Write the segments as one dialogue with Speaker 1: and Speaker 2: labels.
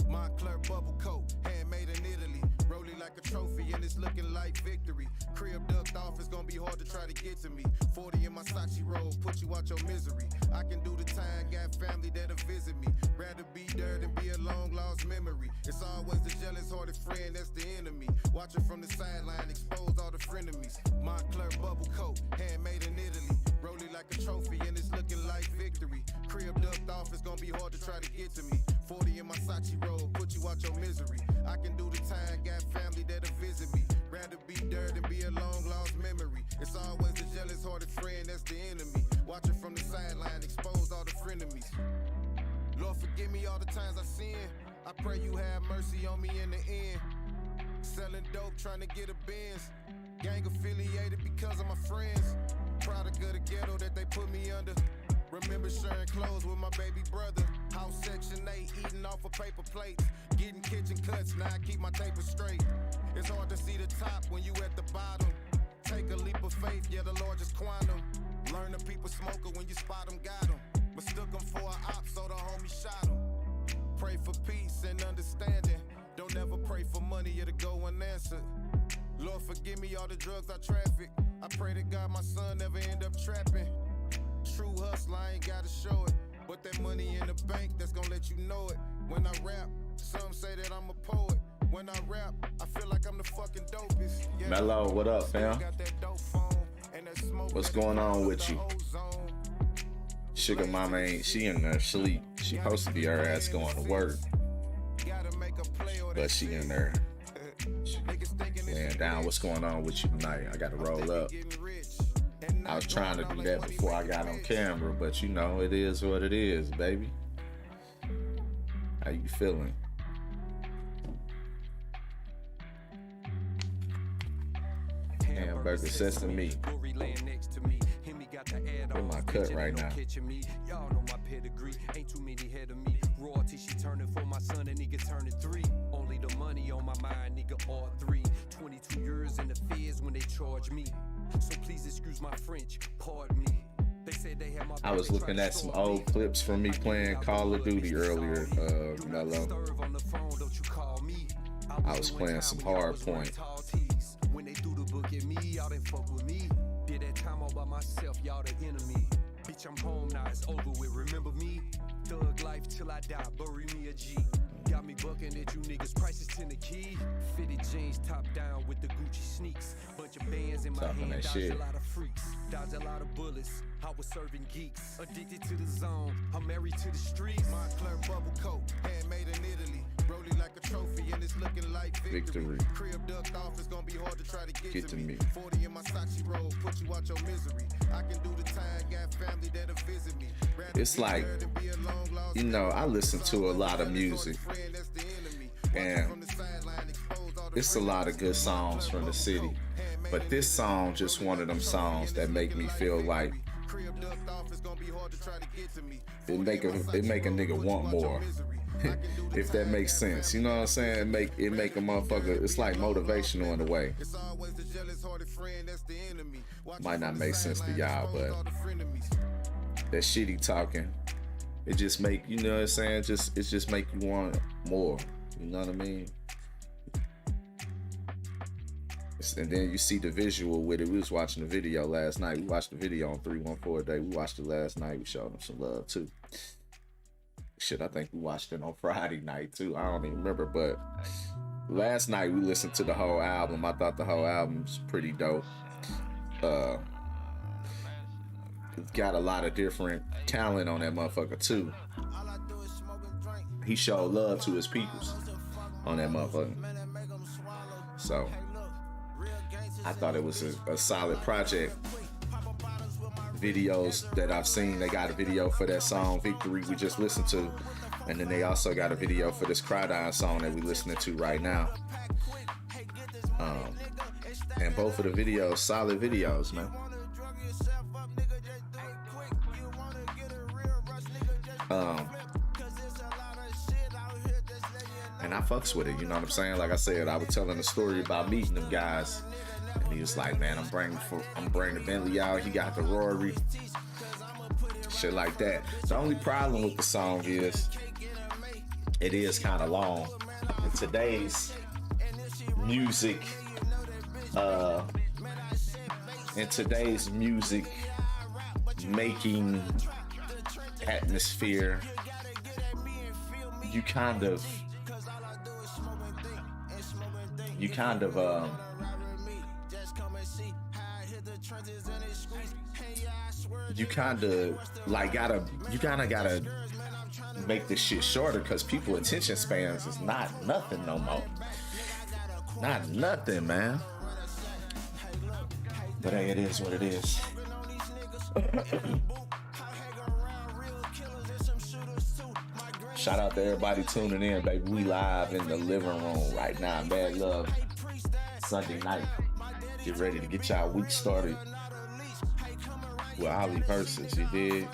Speaker 1: Moncler bubble coat, handmade in Italy. Rolling like a trophy and it's looking like victory. Crib ducked off, it's gonna be hard to try to get to me. 40 in my Sachi roll, put you out your misery. I can do the time, got family that'll visit me. Rather be there than be a long lost memory. It's always the jealous hearted friend that's the enemy. Watching from the sideline, expose all the frenemies. Moncler bubble coat, handmade in Italy. Rolling like a trophy and it's looking like victory. Crib ducked off, it's gonna be hard to try to get to me. 40 in my Sachi roll, put you out your misery. I can do the time, got family that'll visit me. Rather be there than be a long lost memory. It's always the jealous hearted friend that's the enemy. Watching from the sideline, expose all the frenemies. Lord, forgive me all the times I sin. I pray you have mercy on me in the end. Selling dope, trying to get a Benz. Gang affiliated because of my friends. Product of the ghetto that they put me under. Remember sharing clothes with my baby brother. House section 8, eating off of paper plates. Getting kitchen cuts, now I keep my taper straight. It's hard to see the top when you at the bottom. Take a leap of faith, yeah, the Lord just quantum. Learn the people smoker when you spot them, got them. Mistook them for an op, so the homie shot them. Pray for peace and understanding. Don't ever pray for money, it'll go unanswered. Lord, forgive me all the drugs I traffic. I pray to God my son never end up trapping. True hustler, I ain't gotta show it. But that money in the bank, that's gonna let you know it. When I rap, some say that I'm a poet. When I rap, I feel like I'm the fucking dopest. Yeah.
Speaker 2: Mello, what up, fam? What's going on with you? Sugar mama ain't, she in there sleep. She supposed to be her ass going to work. But she in there laying down. What's going on with you tonight? I gotta roll up. I was trying to do that before I got on camera, but you know, it is what it is, baby. How you feeling? Hamburger sesame. With my cut right now.
Speaker 3: Y'all know my pedigree. Ain't too many ahead of me. Royalty, she turning for my son, a nigga turning 3. Only the money on my mind, nigga, all 3. 22 years in the feds when they charge me. So please excuse my French, pardon me. They said they had my
Speaker 2: I was looking at some old clips from me playing Call of Duty earlier, Mello. I was playing some Hardpoint.
Speaker 3: When they threw the book at me, y'all didn't fuck with me. Did that time all by myself, y'all the enemy. Bitch, I'm home now, it's over with. Remember me? Thug life till I die, bury me a G. Got me bucking at you niggas, prices 10 the key. Fitted jeans, top down with the Gucci sneaks. Bunch of bands in my hand, dodged a lot of freaks. Dodged a lot of bullets, I was serving geeks. Addicted to the zone, I'm married to the streets.
Speaker 1: Moncler bubble coat, handmade in Italy. Rolling like a trophy and it's looking like victory. Crib ducked off, it's gonna be hard to try to get to me. 40 in my Sachi roll, put you out your misery. I can do the time, got family that'll visit me.
Speaker 2: It's like, you know, I listen to a lot of music, and it's a lot of good songs from the city, but this song just one of them songs that make me feel like it make a nigga want more. If that makes sense, you know what I'm saying? It make a motherfucker. It's like motivational in a way. Might not make sense to y'all, but that shitty talking, it just make, you know what I'm saying? It just make you want more. You know what I mean? And then you see the visual with it. We was watching the video last night. We watched the video on 314 Day. We watched it last night. We showed them some love too. Shit, I think we watched it on Friday night too. I don't even remember, but last night we listened to the whole album. I thought the whole album's pretty dope. It's got a lot of different talent on that motherfucker too. He showed love to his peoples on that motherfucker. So I thought it was a solid project. Videos that I've seen, they got a video for that song Victory we just listened to, and then they also got a video for this Cry Die song that we listening to right now. And both of the videos, solid videos, man. And I fucks with it, you know what I'm saying? Like I said, I was telling a story about meeting them guys, and he was like, "Man, I'm bringing the Bentley out. He got the Rory, shit like that." The only problem with the song is it is kind of long. In today's music, making atmosphere, you kind of like gotta make this shit shorter, because people attention spans is not nothing no more. Not nothing, man. But hey, it is what it is. Shout out to everybody tuning in, baby. We live in the living room right now. Bad Love Sunday night. Get ready to get y'all week started with Ollie Versus. You did.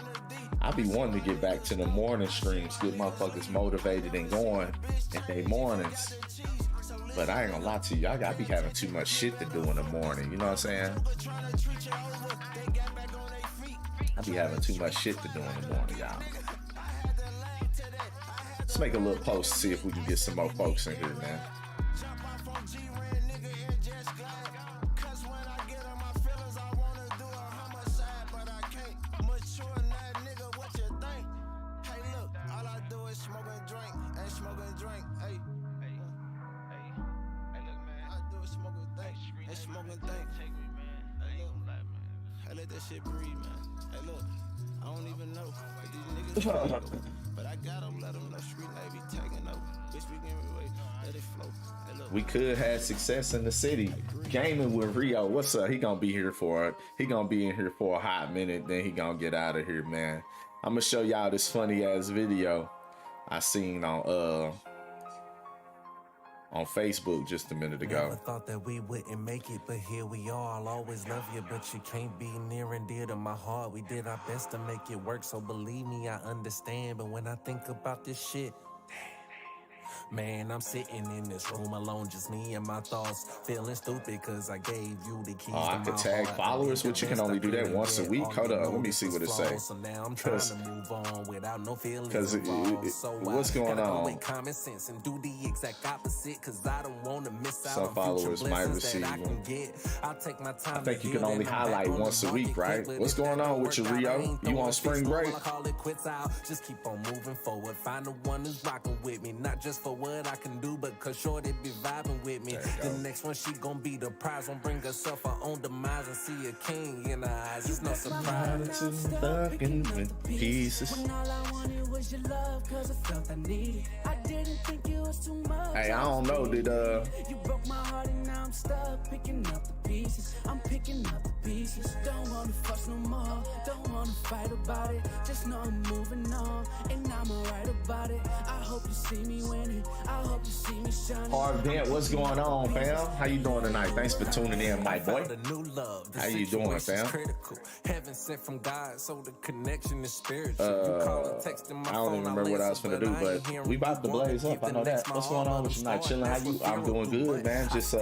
Speaker 2: I be wanting to get back to the morning streams, get motherfuckers motivated and going in their mornings. But I ain't gonna lie to you, I be having too much shit to do in the morning. You know what I'm saying? I be having too much shit to do in the morning, y'all. Let's make a little post to see if we can get some more folks in here, man.
Speaker 4: Shit breathe, man. Hey, look, I don't even know if these niggas but I got them, let them know street Navy taking over. Bitch, we can relate, let it flow. Hey, look.
Speaker 2: We could have success in the city. Gaming with Rio. What's up? He gonna be here for it. He gonna be in here for a hot minute, then he gonna get out of here, man. I'm gonna show y'all this funny ass video I seen on Facebook just a minute ago.
Speaker 5: Never thought that we wouldn't make it, but here we are. I'll always love you, but you can't be near and dear to my heart. We did our best to make it work, so believe me, I understand. But when I think about this shit, man, I'm sitting in this room alone, just me and my thoughts, feeling stupid cause I gave you the keys.
Speaker 2: I could tag followers, but you can only do that once a week. Hold up, let me see what it says.
Speaker 5: So now I'm trying to move on without no feelings.
Speaker 2: Because what's going on?
Speaker 5: Common sense and do the exact opposite, cause I don't want to miss out.
Speaker 2: Some followers might receive one.
Speaker 5: I'll take my time.
Speaker 2: I think you can only highlight once a week, right? What's going on with you, Rio? You on spring break?
Speaker 5: Just keep on moving forward. Find the one who's rocking with me, not just for what I can do, but cause shorty be vibing with me. The next one she gon' be the prize, won't bring herself her own demise and see a king in her eyes. It's no surprise.
Speaker 2: Stuck in pieces.
Speaker 6: When all I wanted was your love, cause I felt I needed. I didn't think it was too much.
Speaker 2: Hey, I don't know, did
Speaker 6: You broke my heart and now I'm stuck picking up the pieces. I'm picking up the pieces. Don't wanna fuss no more. Don't wanna fight about it. Just know I'm moving on and I'm alright about it. I hope you see me winning. I hope you see me shining.
Speaker 2: Dent, what's going on, fam? How you doing tonight? Thanks for tuning in, my boy. How you doing, fam?
Speaker 5: Heaven sent from God, so the connection is spiritual.
Speaker 2: I don't even remember what I was finna do, but we about to blaze up. I know that. What's going on with you tonight? Chilling? How you? I'm doing good, man. Just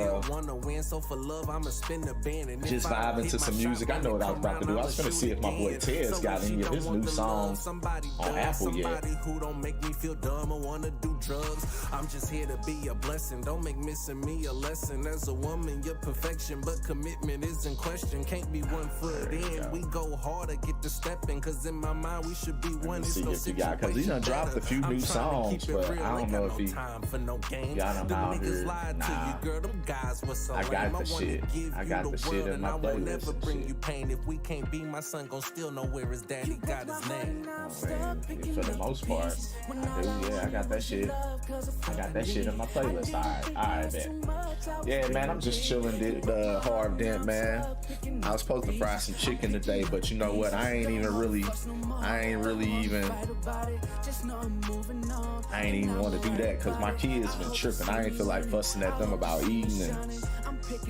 Speaker 2: vibing to some music. I know what I was about to do. I was finna see if my boy Tez got any of his new songs on Apple yet.
Speaker 5: Who don't make me feel dumb or wanna do drugs. I'm just here to be a blessing. Don't make missing me a lesson. As a woman, you're perfection, but commitment is in question. Can't be 1 foot in. We go harder, get to stepping. Cause in my mind, we should be one.
Speaker 2: See if you got, cause he done dropped a few new songs, but I don't know if he got them out here. Nah, I got the shit. I got the shit in my playlist.
Speaker 5: Bring you pain. If we can't be, my son gon' still know where his daddy got his name.
Speaker 2: Man, for the most part, I do. Yeah, I got that shit. I got that shit in my playlist. All right, man. Yeah, man, I'm just chilling. Did Harv Dent, man. I was supposed to fry some chicken today, but you know what? I ain't even want to do that because my kids been tripping. I ain't feel like fussing at them about eating and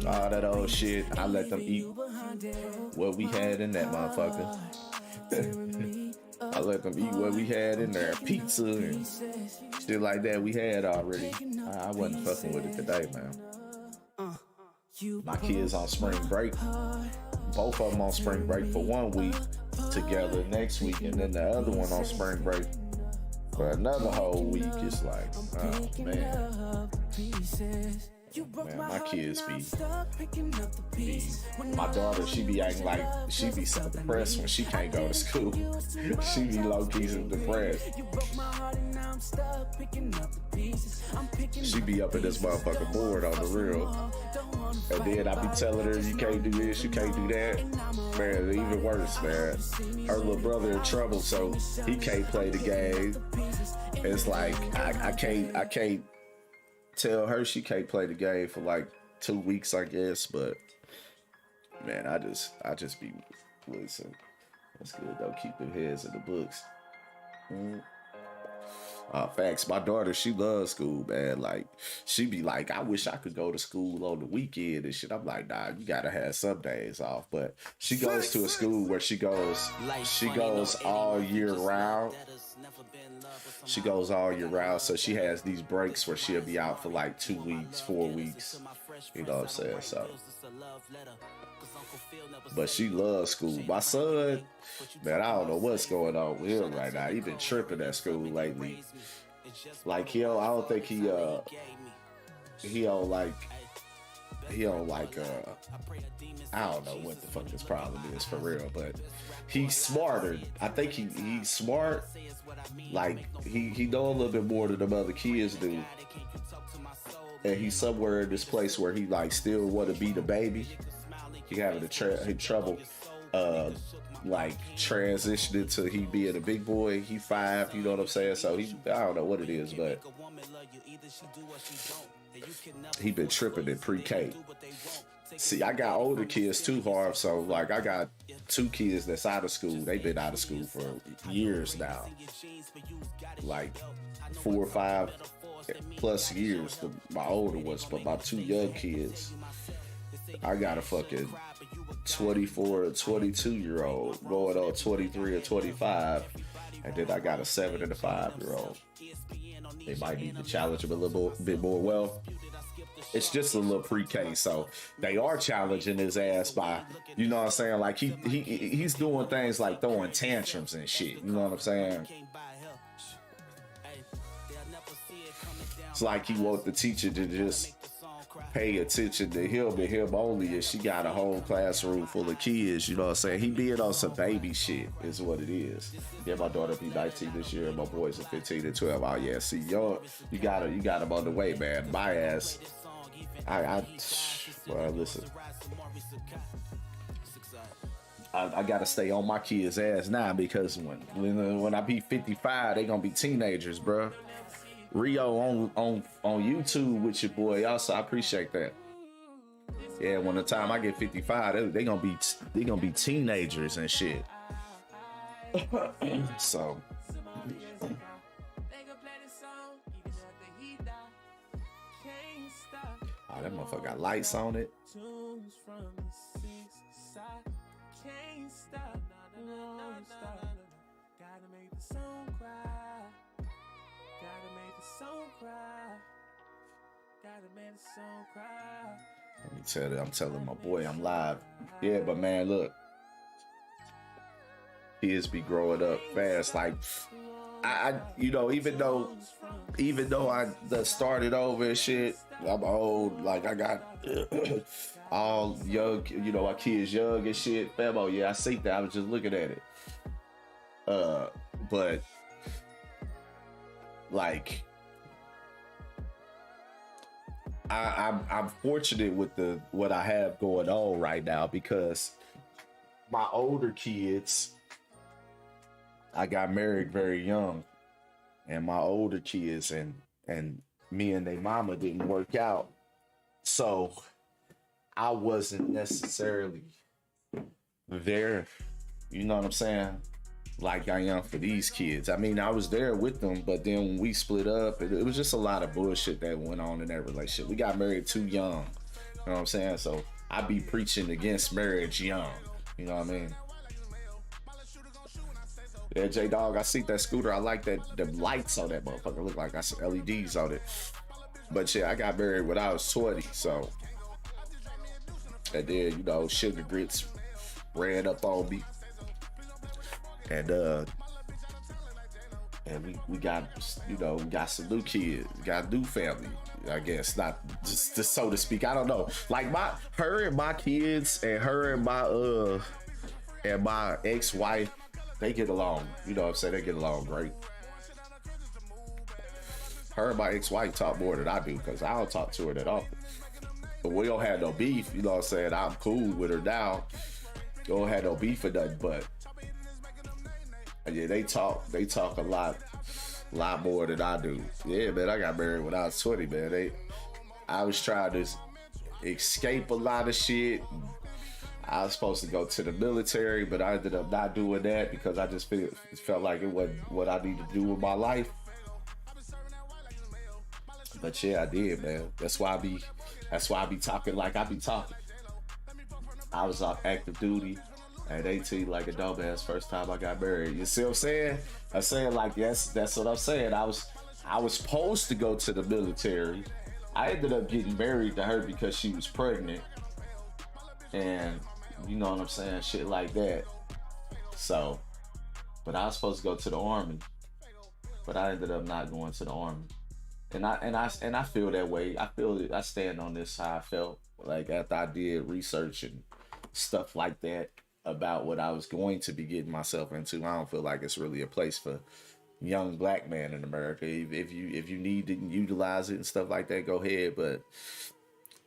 Speaker 2: all that old shit. I let them eat what we had in that motherfucker. I let them eat what we had in there, pizza and shit like that we had already. I wasn't fucking with it today, man. My kids on spring break. Both of them on spring break for 1 week together next week, and then the other one on spring break for another whole week. It's like, oh man. Man, my kids be my daughter, she be acting like she be so depressed when she can't go to school. She be low-key depressed. She be up in this motherfucking board on the real. And then I be telling her, you can't do this, you can't do that. Man, even worse, man. Her little brother in trouble, so he can't play the game. It's like, I can't tell her she can't play the game for like 2 weeks, I guess, but man, I just be, listen, that's good though, keep their heads in the books. Facts. My daughter, she loves school, man. Like, she be like, I wish I could go to school on the weekend and shit. I'm like, nah, you gotta have some days off. But she goes to a school where she goes all year round. She goes all year round, so she has these breaks where she'll be out for like 2 weeks, 4 weeks. You know what I'm saying? So, but she loves school. My son, man, I don't know what's going on with him right now. He been tripping at school lately. Like I don't think he don't like I don't know what the fuck his problem is for real, but he's smarter. I think he's smart. Like he know a little bit more than the other kids do. And he's somewhere in this place where he like still want to be the baby. He having trouble like transitioning to he being a big boy. He 5, you know what I'm saying? So I don't know what it is, but he been tripping in pre-K. See, I got older kids too, Harv, so like I got 2 kids that's out of school. They've been out of school for years now. Like 4 or 5 plus years, my older ones, but my 2 young kids, I got a fucking 24 or 22 year old going on 23 or 25, and then I got a 7 and a 5 year old. They might need to challenge him a little bit more. Well, it's just a little pre-K, so they are challenging his ass by, you know what I'm saying? Like he's doing things like throwing tantrums and shit. You know what I'm saying? It's like he wants the teacher to just pay attention to him and him only, and she got a whole classroom full of kids. You know what I'm saying? He being on some baby shit is what it is. Yeah, my daughter be 19 this year, and my boys are 15 and 12. Oh yeah, see, you got him on the way, man. My ass. Well, listen. I gotta stay on my kids' ass now because when I be 55, they gonna be teenagers, bro. Rio on YouTube with your boy. Also, I appreciate that. Yeah, when the time I get 55, they gonna be teenagers and shit. So. Oh, that motherfucker got lights on it. Let me tell you, I'm telling my boy I'm live. Yeah, but man, look. Kids be growing up fast. Like I you know, even though I done started over and shit, I'm old, like I got all young, you know, my kids young and shit. Famo, yeah, I see that. I was just looking at it. But like I'm fortunate with what I have going on right now because my older kids, I got married very young, and my older kids and me and their mama didn't work out. So I wasn't necessarily there, you know what I'm saying, like I am for these kids. I mean, I was there with them, but then when we split up, it was just a lot of bullshit that went on in that relationship. We got married too young, you know what I'm saying? So I be preaching against marriage young, you know what I mean? Yeah, J-Dog, I see that scooter. I like that, the lights on that motherfucker look like I see LEDs on it. But yeah, I got married when I was 20, so. And then, you know, Sugar Grits ran up on me. And we got, you know, we got some new kids, we got a new family, I guess, not just so to speak. I don't know. Like her and my kids and her and my ex-wife, they get along. You know what I'm saying? They get along great. Her and my ex-wife talk more than I do because I don't talk to her that often. But we don't have no beef, you know what I'm saying? I'm cool with her now. We don't have no beef or nothing, but yeah, they talk a lot more than I do. Yeah, man, I got married when I was 20, man. I was trying to escape a lot of shit. I was supposed to go to the military, but I ended up not doing that because I just felt like it wasn't what I needed to do with my life. But yeah, I did, man. That's why I be talking like I be talking. I was on active duty at 18 like a dumbass first time I got married. You see what I'm saying? I'm saying like, yes, that's what I'm saying. I was supposed to go to the military. I ended up getting married to her because she was pregnant. And you know what I'm saying? Shit like that. So, but I was supposed to go to the Army. But I ended up not going to the Army. And I feel that way. I stand on this how I felt. Like after I did research and stuff like that about what I was going to be getting myself into, I don't feel like it's really a place for young black man in America. If you need to utilize it and stuff like that, go ahead. But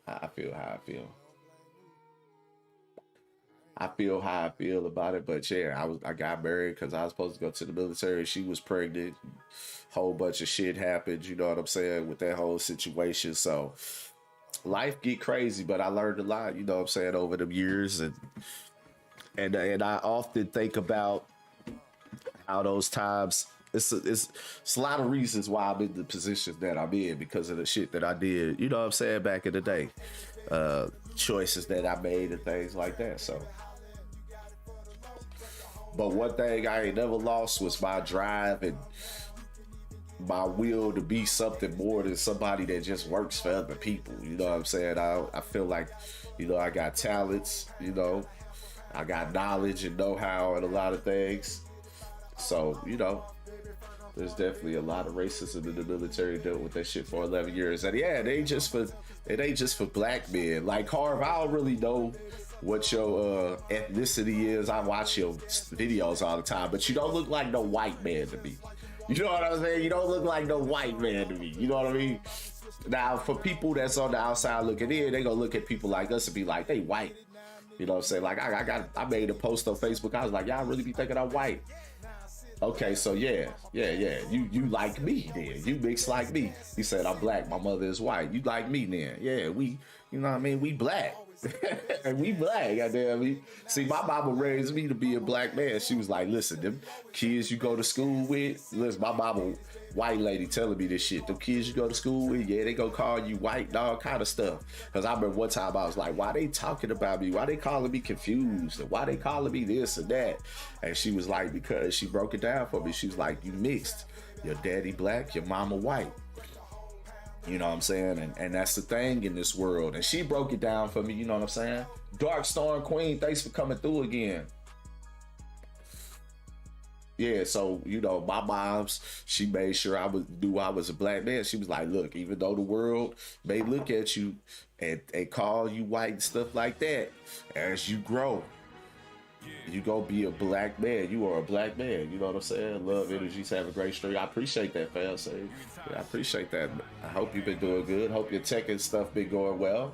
Speaker 2: I feel how I feel. I feel how I feel about it. But yeah, I got married because I was supposed to go to the military. She was pregnant. Whole bunch of shit happened, you know what I'm saying, with that whole situation. So life get crazy, but I learned a lot, you know what I'm saying, over the years. And I often think about how those times, it's a lot of reasons why I'm in the position that I'm in because of the shit that I did, you know what I'm saying, back in the day. Choices that I made and things like that. So, but one thing I ain't never lost was my drive and my will to be something more than somebody that just works for other people. You know what I'm saying? I feel like, you know, I got talents, you know, I got knowledge and know-how and a lot of things. So, you know, there's definitely a lot of racism in the military dealing with that shit for 11 years. And yeah, it ain't just for black men. Like Harv, I don't really know what your ethnicity is. I watch your videos all the time, but you don't look like no white man to me. You know what I'm saying? You don't look like no white man to me. You know what I mean? Now, for people that's on the outside looking in, they gonna look at people like us and be like, they white. You know what I'm saying? Like, I made a post on Facebook. I was like, y'all really be thinking I'm white? Okay, so yeah. You like me then. You mix like me. He said, I'm black. My mother is white. You like me then. Yeah, you know what I mean? We black. And we black, goddamn me. See, my mama raised me to be a black man. She was like, listen, them kids you go to school with, listen, my mama, white lady telling me this shit. Them kids you go to school with, yeah, they gonna call you white and all kind of stuff. Because I remember one time I was like, why they talking about me? Why they calling me confused? And why they calling me this and that? And she was like, because she broke it down for me. She was like, you mixed. Your daddy black, your mama white. You know what I'm saying? And that's the thing in this world. And she broke it down for me, you know what I'm saying? Dark Storm Queen, thanks for coming through again. Yeah, so, you know, my mom's, she made sure I knew I was a black man. She was like, look, even though the world may look at you and call you white and stuff like that, as you grow, you gonna be a black man. You are a black man. You know what I'm saying? Love Energies, have a great stream. I appreciate that, fam. So, yeah, I appreciate that. I hope you've been doing good. Hope your tech and stuff been going well.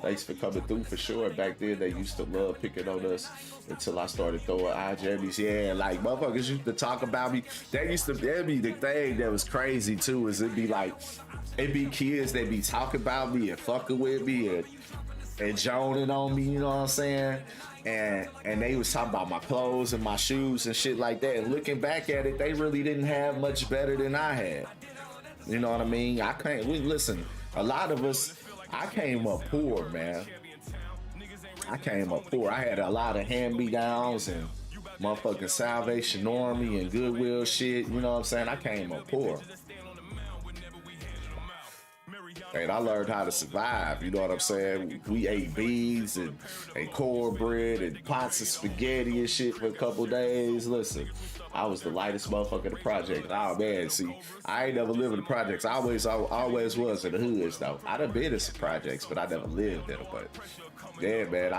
Speaker 2: Thanks for coming through for sure. Back then, they used to love picking on us until I started throwing eye jammies. Yeah, like motherfuckers used to talk about me. That'd be the thing that was crazy too, is it'd be kids that be talking about me and fucking with me and joning on me, you know what I'm saying? And they was talking about my clothes and my shoes and shit like that. And looking back at it, they really didn't have much better than I had. You know what I mean? Listen, a lot of us, I came up poor, man. I came up poor. I had a lot of hand-me-downs and motherfucking Salvation Army and Goodwill shit. You know what I'm saying? I came up poor. And I learned how to survive, you know what I'm saying? We ate beans and cornbread and pots of spaghetti and shit for a couple days. Listen, I was the lightest motherfucker in the project. Oh man, see, I ain't never lived in the projects. I always was in the hoods though. I done been in some projects, but I never lived in them. But yeah, man,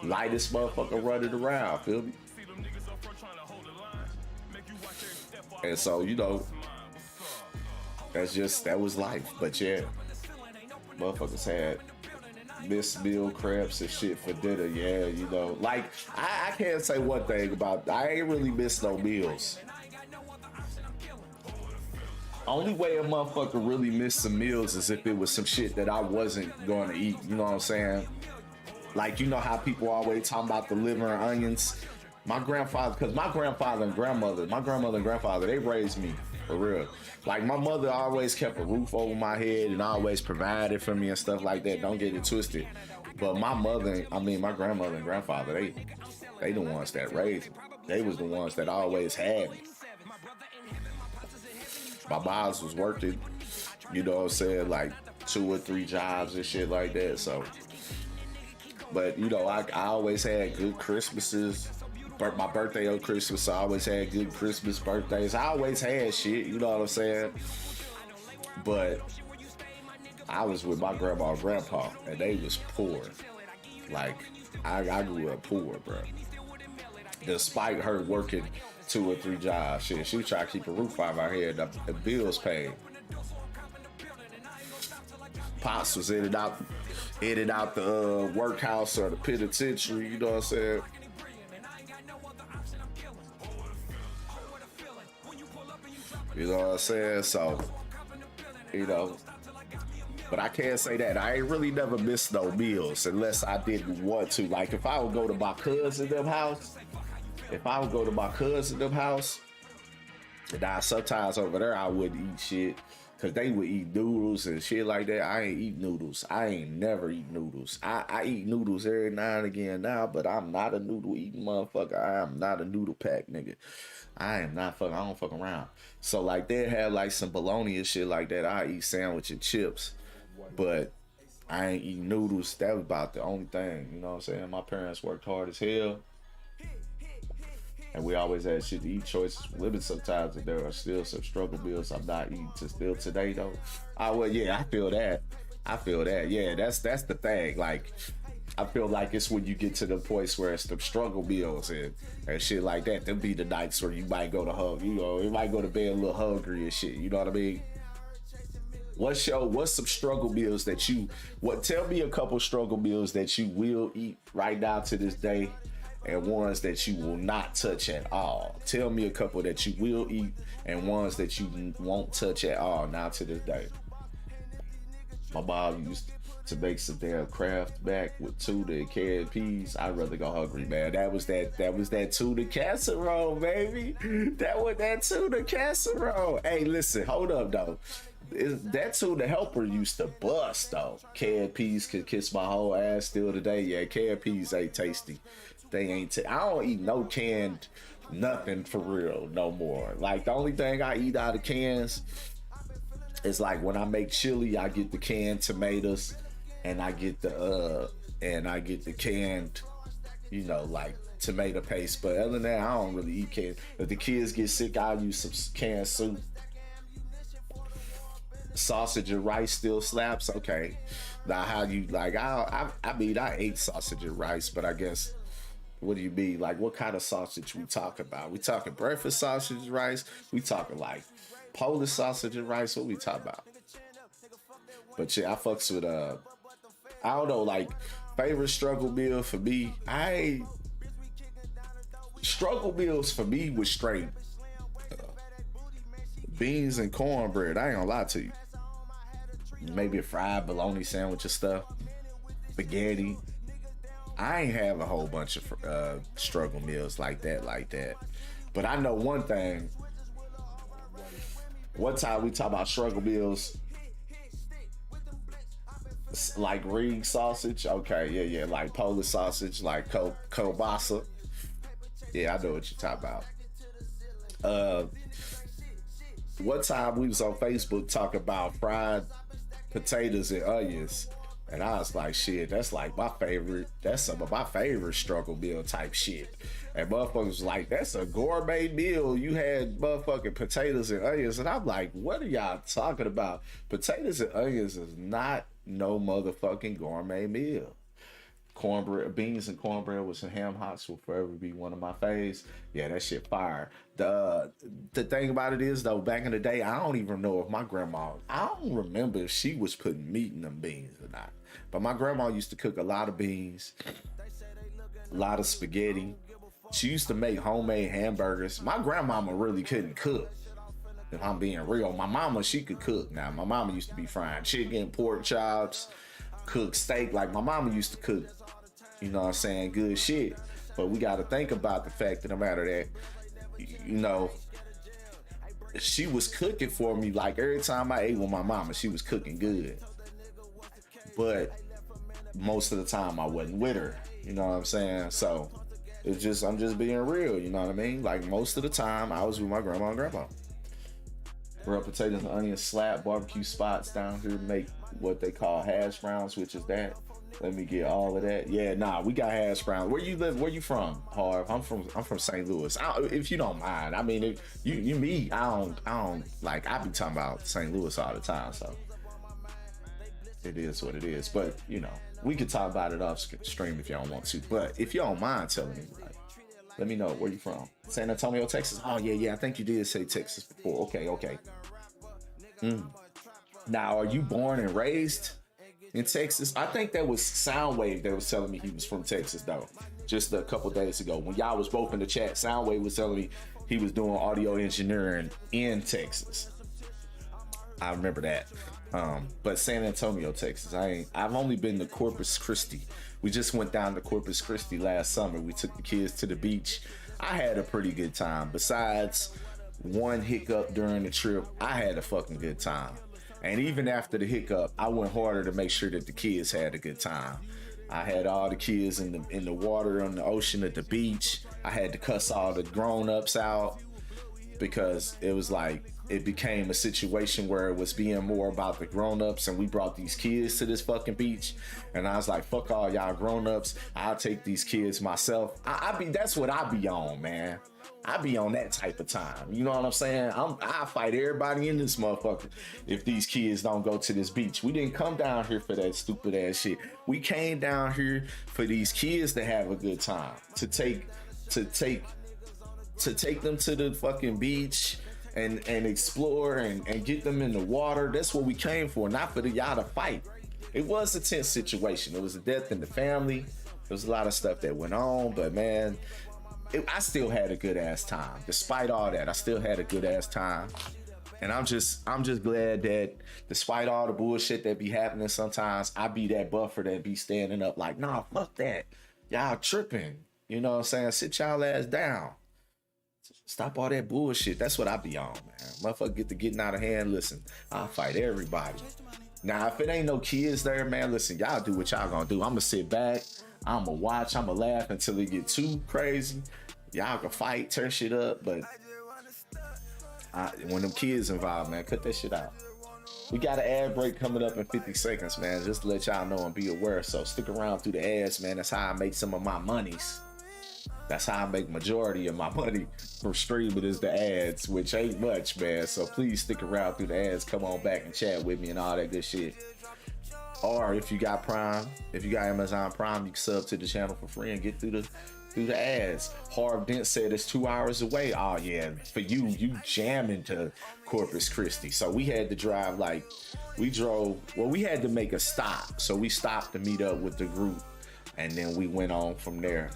Speaker 2: lightest motherfucker running around, feel me? And so, that was life. But yeah, motherfuckers had missed meal crabs and shit for dinner. Yeah, like I can't say one thing about, I ain't really missed no meals. Only way a motherfucker really missed some meals is if it was some shit that I wasn't going to eat. You know what I'm saying? Like, you know how people always talking about the liver and onions? My grandfather and grandfather, they raised me for real. Like, my mother always kept a roof over my head and always provided for me and stuff like that. Don't get it twisted. But my grandmother and grandfather, they the ones that raised me. They was the ones that always had me. My boss was working, you know what I'm saying, like 2 or 3 jobs and shit like that. So, but I always had good Christmases. My birthday on Christmas, I always had good Christmas birthdays. I always had shit, you know what I'm saying? But I was with my grandma and grandpa, and they was poor. Like, I grew up poor, bro. Despite her working 2 or 3 jobs, shit, she was trying to keep a roof over her head, the bills paid. Pops was in and out the workhouse or the penitentiary, you know what I'm saying? You know what I'm saying? So, but I can't say that. I ain't really never missed no meals unless I didn't want to. Like, if I would go to my cousin them house, now sometimes over there I wouldn't eat shit because they would eat noodles and shit like that. I ain't eat noodles. I ain't never eat noodles. I eat noodles every now and again now, but I'm not a noodle eating motherfucker. I am not a noodle pack nigga. I don't fuck around. So like they had like some bologna and shit like that. I eat sandwich and chips, but I ain't eat noodles. That was about the only thing, you know what I'm saying? My parents worked hard as hell, and we always had shit to eat, choices limited sometimes, and there are still some struggle meals I'm not eating to still today though. I feel that. Yeah, that's the thing. Like, I feel like it's when you get to the points where it's the struggle meals and shit like that. Them be the nights where you might go to you might go to bed a little hungry and shit. You know what I mean? What's some struggle meals that tell me a couple struggle meals that you will eat right now to this day and ones that you will not touch at all. Tell me a couple that you will eat and ones that you won't touch at all now to this day. My mom used to make some damn Kraft Mac with tuna and canned peas. I'd rather go hungry, man. That was that tuna casserole, baby. That was that tuna casserole. Hey, listen, hold up though. That tuna helper used to bust though. Canned peas could kiss my whole ass still today. Yeah, canned peas ain't tasty. They ain't. I don't eat no canned nothing for real no more. Like, the only thing I eat out of cans is like when I make chili, I get the canned tomatoes. And I get the canned, like tomato paste. But other than that, I don't really eat canned. If the kids get sick, I'll use some canned soup. Sausage and rice still slaps. Okay. Now, how you like? I ate sausage and rice, but I guess, what do you mean? Like, what kind of sausage we talking about? We talking breakfast sausage and rice? We talking like Polish sausage and rice? What we talking about? But yeah, I fucks with I don't know, like favorite struggle meal for me. Struggle meals for me was straight beans and cornbread. I ain't gonna lie to you. Maybe a fried bologna sandwich or stuff, spaghetti. I ain't have a whole bunch of struggle meals like that. But I know one thing. One time we talk about struggle meals, like ring sausage. Okay, yeah, like Polish sausage, like kielbasa. Yeah, I know what you're talking about. One time we was on Facebook talking about fried potatoes and onions, and I was like, shit, that's like my favorite. That's some of my favorite struggle meal type shit. And motherfuckers was like, that's a gourmet meal. You had motherfucking potatoes and onions. And I'm like, what are y'all talking about? Potatoes and onions is not no motherfucking gourmet meal. Cornbread, beans and cornbread with some ham hocks will forever be one of my faves. Yeah, that shit fire. The thing about it is though, back in the day, I don't even know if my grandma, I don't remember if she was putting meat in them beans or not. But my grandma used to cook a lot of beans, a lot of spaghetti. She used to make homemade hamburgers. My grandmama really couldn't cook. If I'm being real, my mama, she could cook. Now, my mama used to be frying chicken, pork chops, cook steak. Like my mama used to cook, you know what I'm saying, good shit. But we got to think about the fact that no matter that, you know, she was cooking for me. Like every time I ate with my mama, she was cooking good. But most of the time I wasn't with her, you know what I'm saying? So it's just, I'm just being real, you know what I mean? Like most of the time I was with my grandma and grandpa. Grilled potatoes and onions, slap barbecue spots down here, make what they call hash browns, which is that. Let me get all of that. Yeah, nah, we got hash browns. Where you live? Where you from, Harv? I'm from St. Louis. If you don't mind, I mean, if you me, I don't like. I be talking about St. Louis all the time, so it is what it is. But you know, we could talk about it off stream if y'all want to. But if you don't mind telling me, like, let me know where you from. San Antonio, Texas. Oh yeah, I think you did say Texas before. Okay. Now, are you born and raised in Texas? I think that was Soundwave that was telling me he was from Texas though. Just a couple days ago, when y'all was both in the chat, Soundwave was telling me he was doing audio engineering in Texas. I remember that. But San Antonio, Texas. I've only been to Corpus Christi. We just went down to Corpus Christi last summer. We took the kids to the beach. I had a pretty good time. Besides one hiccup during the trip, I had a fucking good time. And even after the hiccup, I went harder to make sure that the kids had a good time. I had all the kids in the water, on the ocean, at the beach. I had to cuss all the grown-ups out because it was like, it became a situation where it was being more about the grown-ups, and we brought these kids to this fucking beach. And I was like, fuck all y'all grown-ups. I'll take these kids myself. That's what I be on, man. I be on that type of time. You know what I'm saying? I fight everybody in this motherfucker if these kids don't go to this beach. We didn't come down here for that stupid ass shit. We came down here for these kids to have a good time, to take them to the fucking beach and explore and get them in the water. That's what we came for, not for y'all to fight. It was a tense situation. It was a death in the family. There was a lot of stuff that went on, but man, I still had a good ass time. Despite all that, I still had a good ass time. And I'm just glad that despite all the bullshit that be happening sometimes, I be that buffer that be standing up like, nah, fuck that. Y'all tripping. You know what I'm saying? Sit y'all ass down. Stop all that bullshit. That's what I be on, man. Motherfucker get to getting out of hand. Listen, I'll fight everybody. Now, if it ain't no kids there, man, listen, y'all do what y'all gonna do. I'm gonna sit back. I'm gonna watch. I'm gonna laugh until it get too crazy. Y'all can fight, turn shit up, but when them kids involved, man, cut that shit out. We got an ad break coming up in 50 seconds, man. Just to let y'all know and be aware. So stick around through the ads, man. That's how I make some of my monies. That's how I make majority of my money from streaming is the ads, which ain't much, man. So please stick around through the ads. Come on back and chat with me and all that good shit. Or if you got Prime, if you got Amazon Prime, you can sub to the channel for free and get through through the ads. Harv Dent said it's 2 hours away. Oh yeah, for you jamming to Corpus Christi. So we had to drive we had to make a stop. So we stopped to meet up with the group and then we went on from there.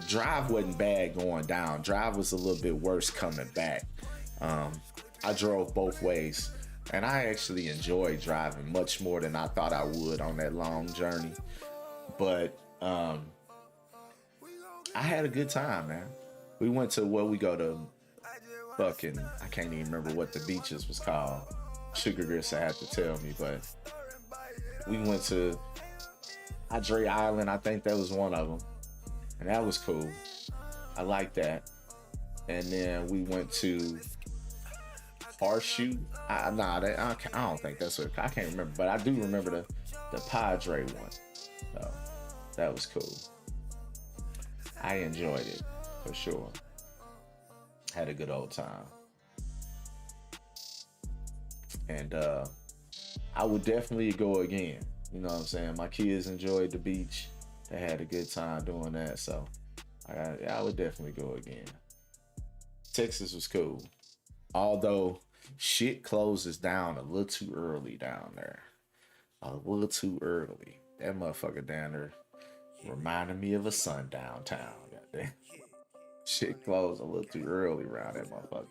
Speaker 2: Drive wasn't bad going down. Drive was a little bit worse coming back. I drove both ways and I actually enjoyed driving much more than I thought I would on that long journey. But I had a good time, man. We went to we go to fucking, I can't even remember what the beaches was called. Sugar Grits had to tell me, but we went to Padre Island. I think that was one of them. And that was cool. I like that. And then we went to Horseshoe. I don't think that's what, I can't remember, but I do remember the Padre one. So that was cool. I enjoyed it for sure. Had a good old time. And I would definitely go again. You know what I'm saying? My kids enjoyed the beach. They had a good time doing that. So I would definitely go again. Texas was cool. Although shit closes down a little too early down there. A little too early. That motherfucker down there reminded me of a sundown town. Goddamn. Shit closed a little too early around that motherfucker.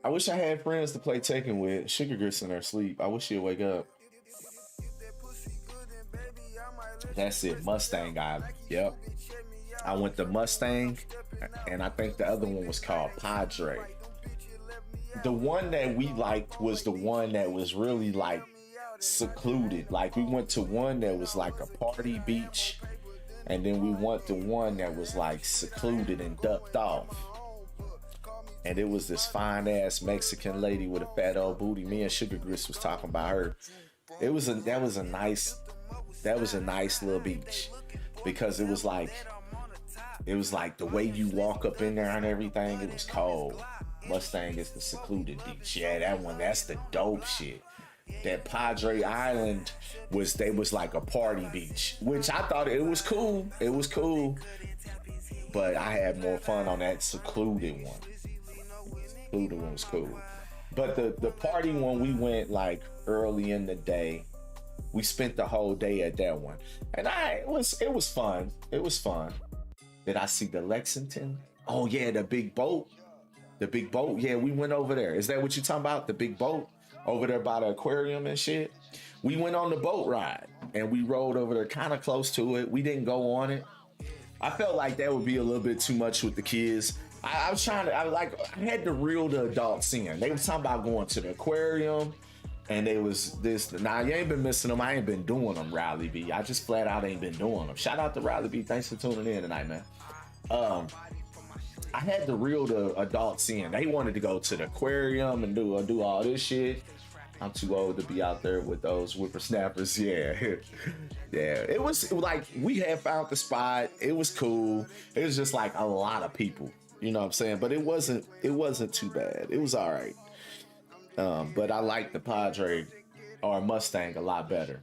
Speaker 2: I wish I had friends to play Tekken with. Sugar Grits in their sleep. I wish she'd wake up. That's it. Mustang Island. Yep. I went to Mustang, and I think the other one was called Padre. The one that we liked was the one that was really like secluded. Like we went to one that was like a party beach, and then we went to one that was like secluded and ducked off. And it was this fine ass Mexican lady with a fat old booty. Me and Sugar Grits was talking about her. That was a nice little beach, because it was like the way you walk up in there and everything. It was cold. Mustang is the secluded beach. Yeah, that one. That's the dope shit. That Padre Island was like a party beach, which I thought it was cool. It was cool, but I had more fun on that secluded one. Secluded one was cool, but the party one, we went like early in the day. We spent the whole day at that one, and it was fun. It was fun. Did I see the Lexington? Oh yeah, the big boat. The big boat. Yeah, we went over there. Is that what you're talking about? The big boat over there by the aquarium and shit. We went on the boat ride and we rode over there kind of close to it. We didn't go on it. I felt like that would be a little bit too much with the kids. I had to reel the adults in. They were talking about going to the aquarium, and they was this. Now you ain't been missing them. I ain't been doing them, Riley B. I just flat out ain't been doing them. Shout out to Riley B. Thanks for tuning in tonight, man. I had to reel the adults in. They wanted to go to the aquarium and do all this shit. I'm too old to be out there with those whippersnappers. Yeah. Yeah. It was like we had found the spot. It was cool. It was just like a lot of people. You know what I'm saying? But it wasn't too bad. It was all right. But I like the Padre or Mustang a lot better.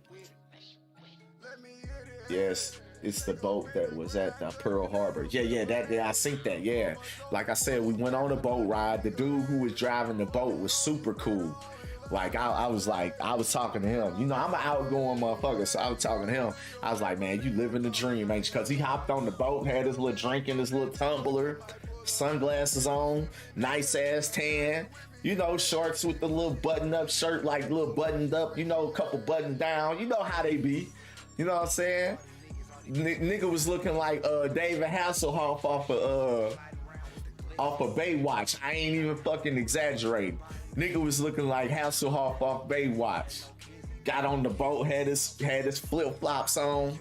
Speaker 2: Yes. It's the boat that was at the Pearl Harbor. I seen that. Yeah, like I said, we went on a boat ride. The dude who was driving the boat was super cool. Like I was talking to him. You know, I'm an outgoing motherfucker, so I was talking to him. I was like, man, you living the dream, ain't you? Because he hopped on the boat, had his little drink in his little tumbler, sunglasses on, nice ass tan. You know, shorts with the little button-up shirt, like little buttoned up. You know, a couple buttoned down. You know how they be. You know what I'm saying? Nigga was looking like David Hasselhoff off of Baywatch. I ain't even fucking exaggerating. Nigga was looking like Hasselhoff off Baywatch. Got on the boat, had his flip flops on,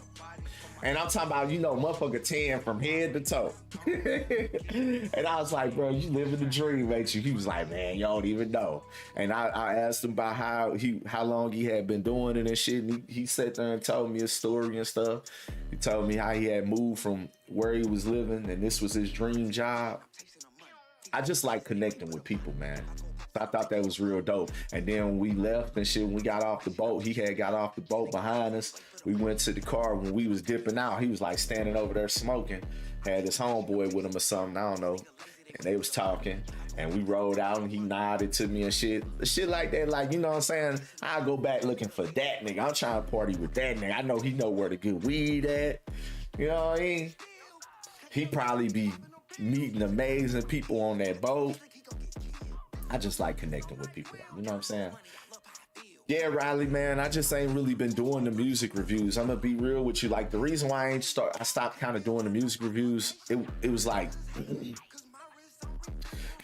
Speaker 2: and I'm talking about, you know, motherfucker tan from head to toe. And I was like, bro, you living the dream, ain't you? He was like, man, you don't even know. And I asked him about how long he had been doing it and shit. And he sat there and told me his story and stuff. He told me how he had moved from where he was living and this was his dream job. I just like connecting with people, man. So I thought that was real dope. And then when we left and shit, when we got off the boat, he had got off the boat behind us. We went to the car. When we was dipping out, he was like standing over there smoking. Had his homeboy with him or something, I don't know. And they was talking. And we rode out and he nodded to me and shit. Shit like that, like, you know what I'm saying? I'll go back looking for that nigga. I'm trying to party with that nigga. I know he know where to get weed at. You know what I mean? He probably be meeting amazing people on that boat. I just like connecting with people. You know what I'm saying? Yeah, Riley, man, I just ain't really been doing the music reviews. I'm gonna be real with you. Like, the reason why I stopped kind of doing the music reviews, it was like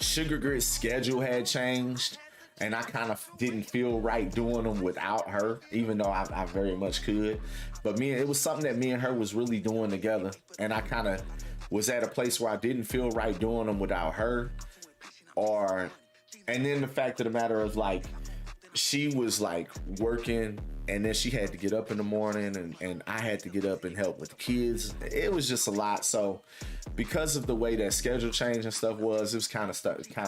Speaker 2: Sugar Grit's schedule had changed, and I kind of didn't feel right doing them without her, even though I very much could. But it was something that me and her was really doing together, and I kind of was at a place where I didn't feel right doing them without her. And then the fact of the matter is, like, she was like working, and then she had to get up in the morning, and I had to get up and help with the kids. It was just a lot. So because of the way that schedule change and stuff was, it was kind of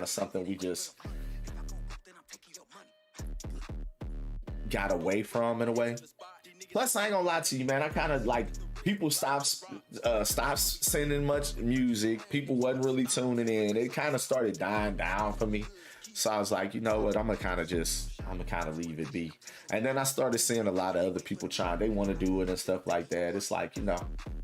Speaker 2: something we just got away from in a way. Plus, I ain't gonna lie to you, man, I kind of like, people stopped sending much music. People wasn't really tuning in. It kind of started dying down for me. So I was like, you know what, I'm gonna kind of leave it be. And then I started seeing a lot of other people they want to do it and stuff like that. It's like, you know,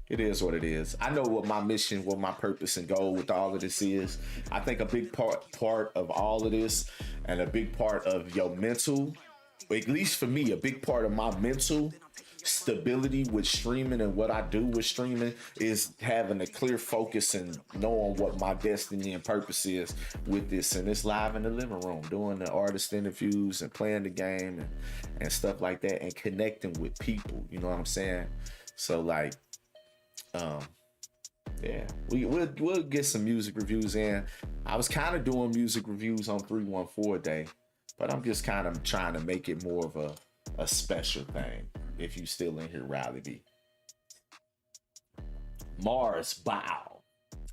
Speaker 2: it is what it is. I know what my mission, what my purpose and goal with all of this is. I think a big part of all of this, and a big part of your mental, at least for me, a big part of my mental stability with streaming and what I do with streaming is having a clear focus and knowing what my destiny and purpose is with this. And it's live in the living room, doing the artist interviews and playing the game and stuff like that, and connecting with people, you know what I'm saying? So like, yeah, we'll get some music reviews in. I was kind of doing music reviews on 314 Day, but I'm just kind of trying to make it more of a special thing. If you still in here, Riley B. Mars, bow.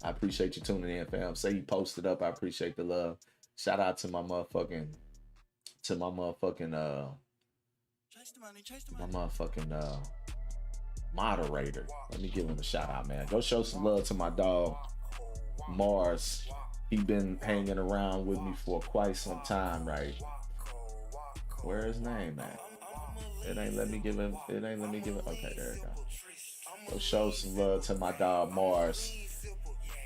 Speaker 2: I appreciate you tuning in, fam. Say you posted up. I appreciate the love. Shout out to my motherfucking moderator. Let me give him a shout out, man. Go show some love to my dog, Mars. He been hanging around with me for quite some time, right? Where his name at? It ain't let me give him. Okay, there we go. Go show some love to my dog Mars.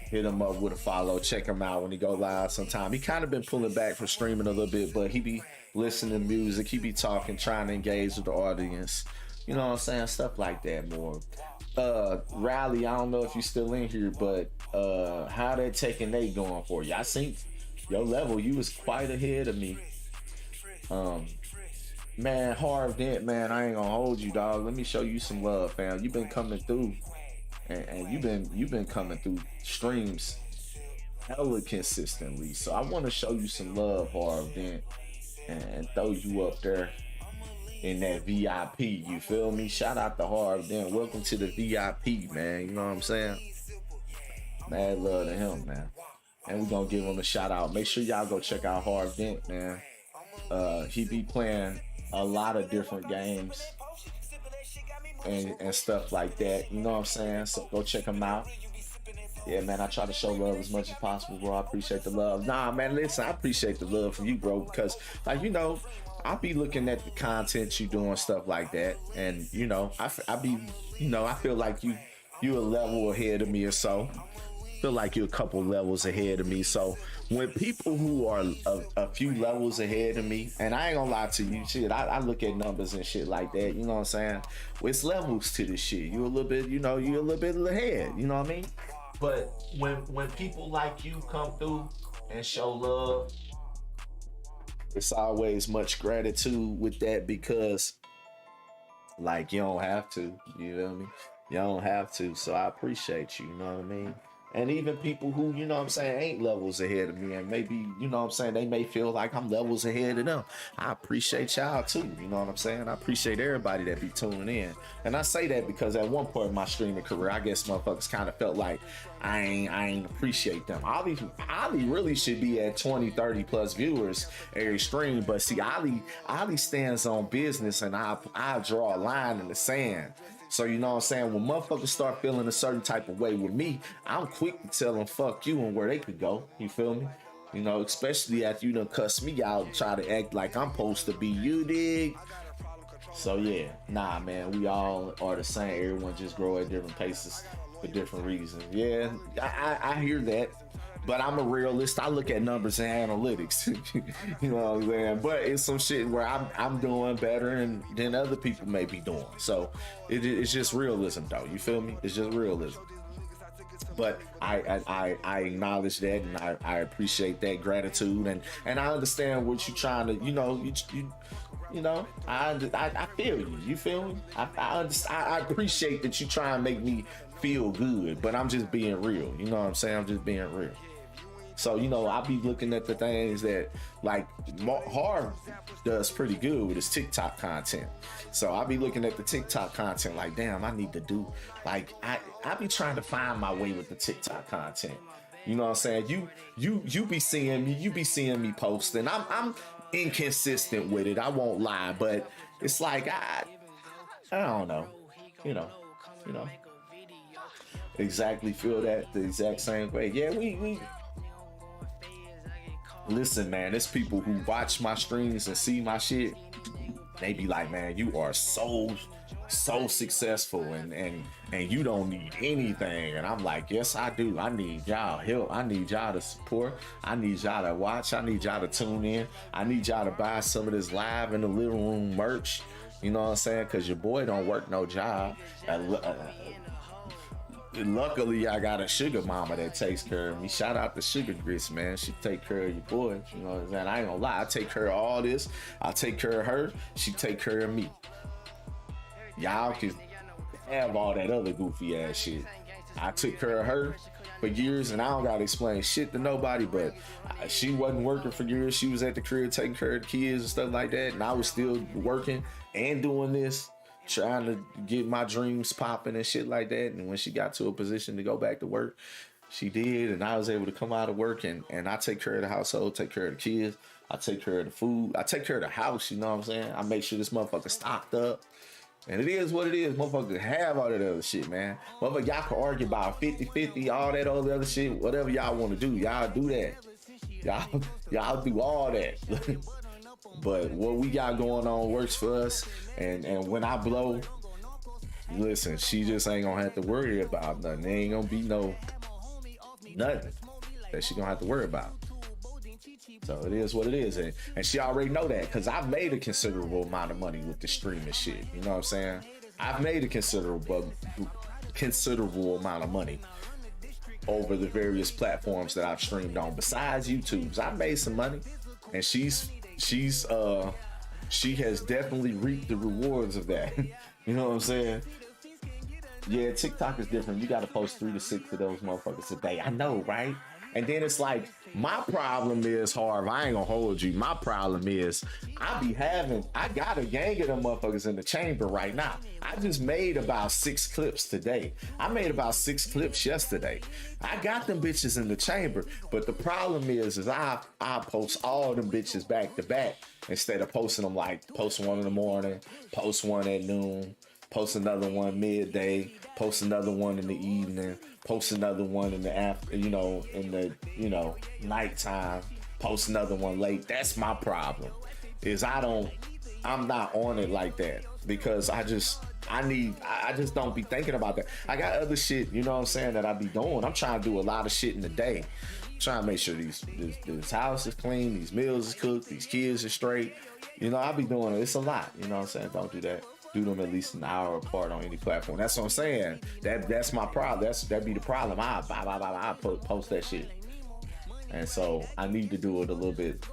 Speaker 2: Hit him up with a follow. Check him out when he go live sometime. He kind of been pulling back from streaming a little bit, but he be listening to music. He be talking, trying to engage with the audience. You know what I'm saying? Stuff like that more. Riley, I don't know if you still in here, but how that Tekken 8 going for you? I think your level, you was quite ahead of me. Man, Harv Dent, man, I ain't gonna hold you, dog. Let me show you some love, fam. You've been coming through, and you've been coming through streams hella consistently. So I want to show you some love, Harv Dent, and throw you up there in that VIP. You feel me? Shout out to Harv Dent. Welcome to the VIP, man. You know what I'm saying? Mad love to him, man. And we're gonna give him a shout out. Make sure y'all go check out Harv Dent, man. He be playing a lot of different games and stuff like that, you know what I'm saying? So go check him out. Yeah, man, I try to show love as much as possible, bro. I appreciate the love. Nah, man, listen, I appreciate the love from you, bro, because, like, you know, I'll be looking at the content you doing, stuff like that, and, you know, I be, you know, I feel like you a level ahead of me or so. Feel like you're a couple levels ahead of me. So when people who are a few levels ahead of me, and I ain't gonna lie to you, shit, I look at numbers and shit like that, you know what I'm saying? Well, it's levels to this shit. You a little bit, you know, you a little bit ahead, you know what I mean? But when people like you come through and show love, it's always much gratitude with that, because like, you don't have to, you feel me? You don't have to. So I appreciate you, you know what I mean? And even people who, you know what I'm saying, ain't levels ahead of me, and maybe, you know what I'm saying, they may feel like I'm levels ahead of them. I appreciate y'all too, you know what I'm saying? I appreciate everybody that be tuning in. And I say that because at one point in my streaming career, I guess motherfuckers kind of felt like I ain't appreciate them. Ali really should be at 20, 30 plus viewers every stream, but see, Ali stands on business, and I draw a line in the sand. So, you know what I'm saying? When motherfuckers start feeling a certain type of way with me, I'm quick to tell them fuck you and where they could go. You feel me? You know, especially after you done cuss me out and try to act like I'm supposed to be, you dig? So, yeah. Nah, man. We all are the same. Everyone just grow at different paces for different reasons. Yeah, I hear that. But I'm a realist. I look at numbers and analytics. You know what I'm saying? But it's some shit where I'm doing better than other people may be doing. So it's just realism, though. You feel me? It's just realism. But I acknowledge that, and I appreciate that gratitude, and I understand what you're trying to, you know, you know, I feel you. You feel me? I appreciate that you try and make me feel good, but I'm just being real. You know what I'm saying? I'm just being real. So, you know, I'll be looking at the things that, like, Harv does pretty good with his TikTok content. So I'll be looking at the TikTok content like, damn, I need to do, like, I be trying to find my way with the TikTok content. You know what I'm saying? You be seeing me posting. I'm inconsistent with it. I won't lie, but it's like, I don't know. You know. Exactly feel that the exact same way. Yeah, we listen, man, there's people who watch my streams and see my shit. They be like, man, you are so successful and you don't need anything. And I'm like, yes, I do. I need y'all help. I need y'all to support. I need y'all to watch. I need y'all to tune in. I need y'all to buy some of this live in the living room merch. You know what I'm saying? Because your boy don't work no job. Luckily, I got a sugar mama that takes care of me. Shout out to Sugar Grits, man. She take care of your boy. You know what I'm saying? I ain't gonna lie. I take care of all this. I take care of her. She take care of me. Y'all can have all that other goofy ass shit. I took care of her for years, and I don't gotta explain shit to nobody, but she wasn't working for years. She was at the crib taking care of the kids and stuff like that, and I was still working and doing this, trying to get my dreams popping and shit like that. And when she got to a position to go back to work, she did, and I was able to come out of work, and I take care of the household, take care of the kids, I take care of the food, I take care of the house, you know what I'm saying? I make sure this motherfucker stocked up. And it is what it is. Motherfuckers have all that other shit, man. Motherfucker, y'all can argue about 50-50, all that other shit, whatever y'all want to do. Y'all do that. Y'all do all that. But what we got going on works for us. And when I blow, listen, she just ain't gonna have to worry about nothing. There ain't gonna be nothing that she gonna have to worry about. So it is what it is. And she already know that, because I've made a considerable amount of money with the streaming shit. You know what I'm saying? I've made a considerable amount of money over the various platforms that I've streamed on. Besides YouTube's, I've made some money. And she has definitely reaped the rewards of that. You know what I'm saying? Yeah, TikTok is different. You gotta post 3 to 6 of those motherfuckers a day. I know, right? And then it's like, my problem is, Harv, I ain't gonna hold you. My problem is, I got a gang of them motherfuckers in the chamber right now. I just made about 6 clips today. I made about 6 clips yesterday. I got them bitches in the chamber, but the problem is I post all them bitches back to back instead of posting them, like, post one in the morning, post one at noon, post another one midday, post another one in the evening, post another one in the after, in the nighttime, post another one late. That's my problem. Is I'm not on it like that, because I just don't be thinking about that. I got other shit, you know what I'm saying, that I be doing. I'm trying to do a lot of shit in the day. I'm trying to make sure this house is clean, these meals is cooked, these kids are straight. You know, I be doing it. It's a lot, you know what I'm saying? Don't do that. Do them at least an hour apart on any platform. That's what I'm saying. That's my problem. That be the problem. I post that shit. And so I need to do it a little bit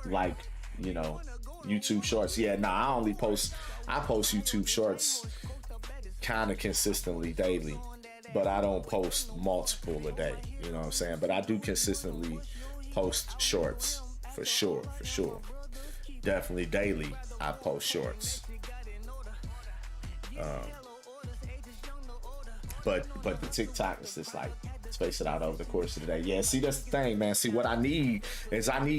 Speaker 2: like, YouTube Shorts. Yeah, I post YouTube Shorts kind of consistently daily. but I don't post multiple a day. You know what I'm saying? But I do consistently post shorts for sure. Definitely daily I post shorts. But the TikTok is just like space it out over the course of the day. Yeah, see, that's the thing, man. See, what I need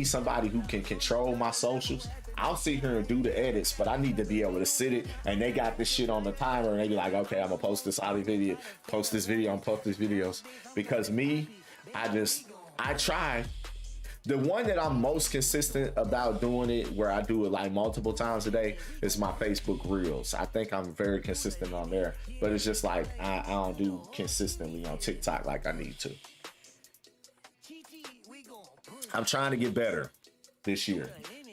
Speaker 2: somebody who can control my socials. I'll sit here and do the edits, but I need to be able to sit it, and they got this shit on the timer, and they be like, okay, I'm gonna post this video, post this video, and post these videos. Because me, I try. The one that I'm most consistent about doing it, where I do it like multiple times a day, is my Facebook Reels. I think I'm very consistent on there, but it's just like I don't do consistently on TikTok like I need to. I'm trying to get better this year,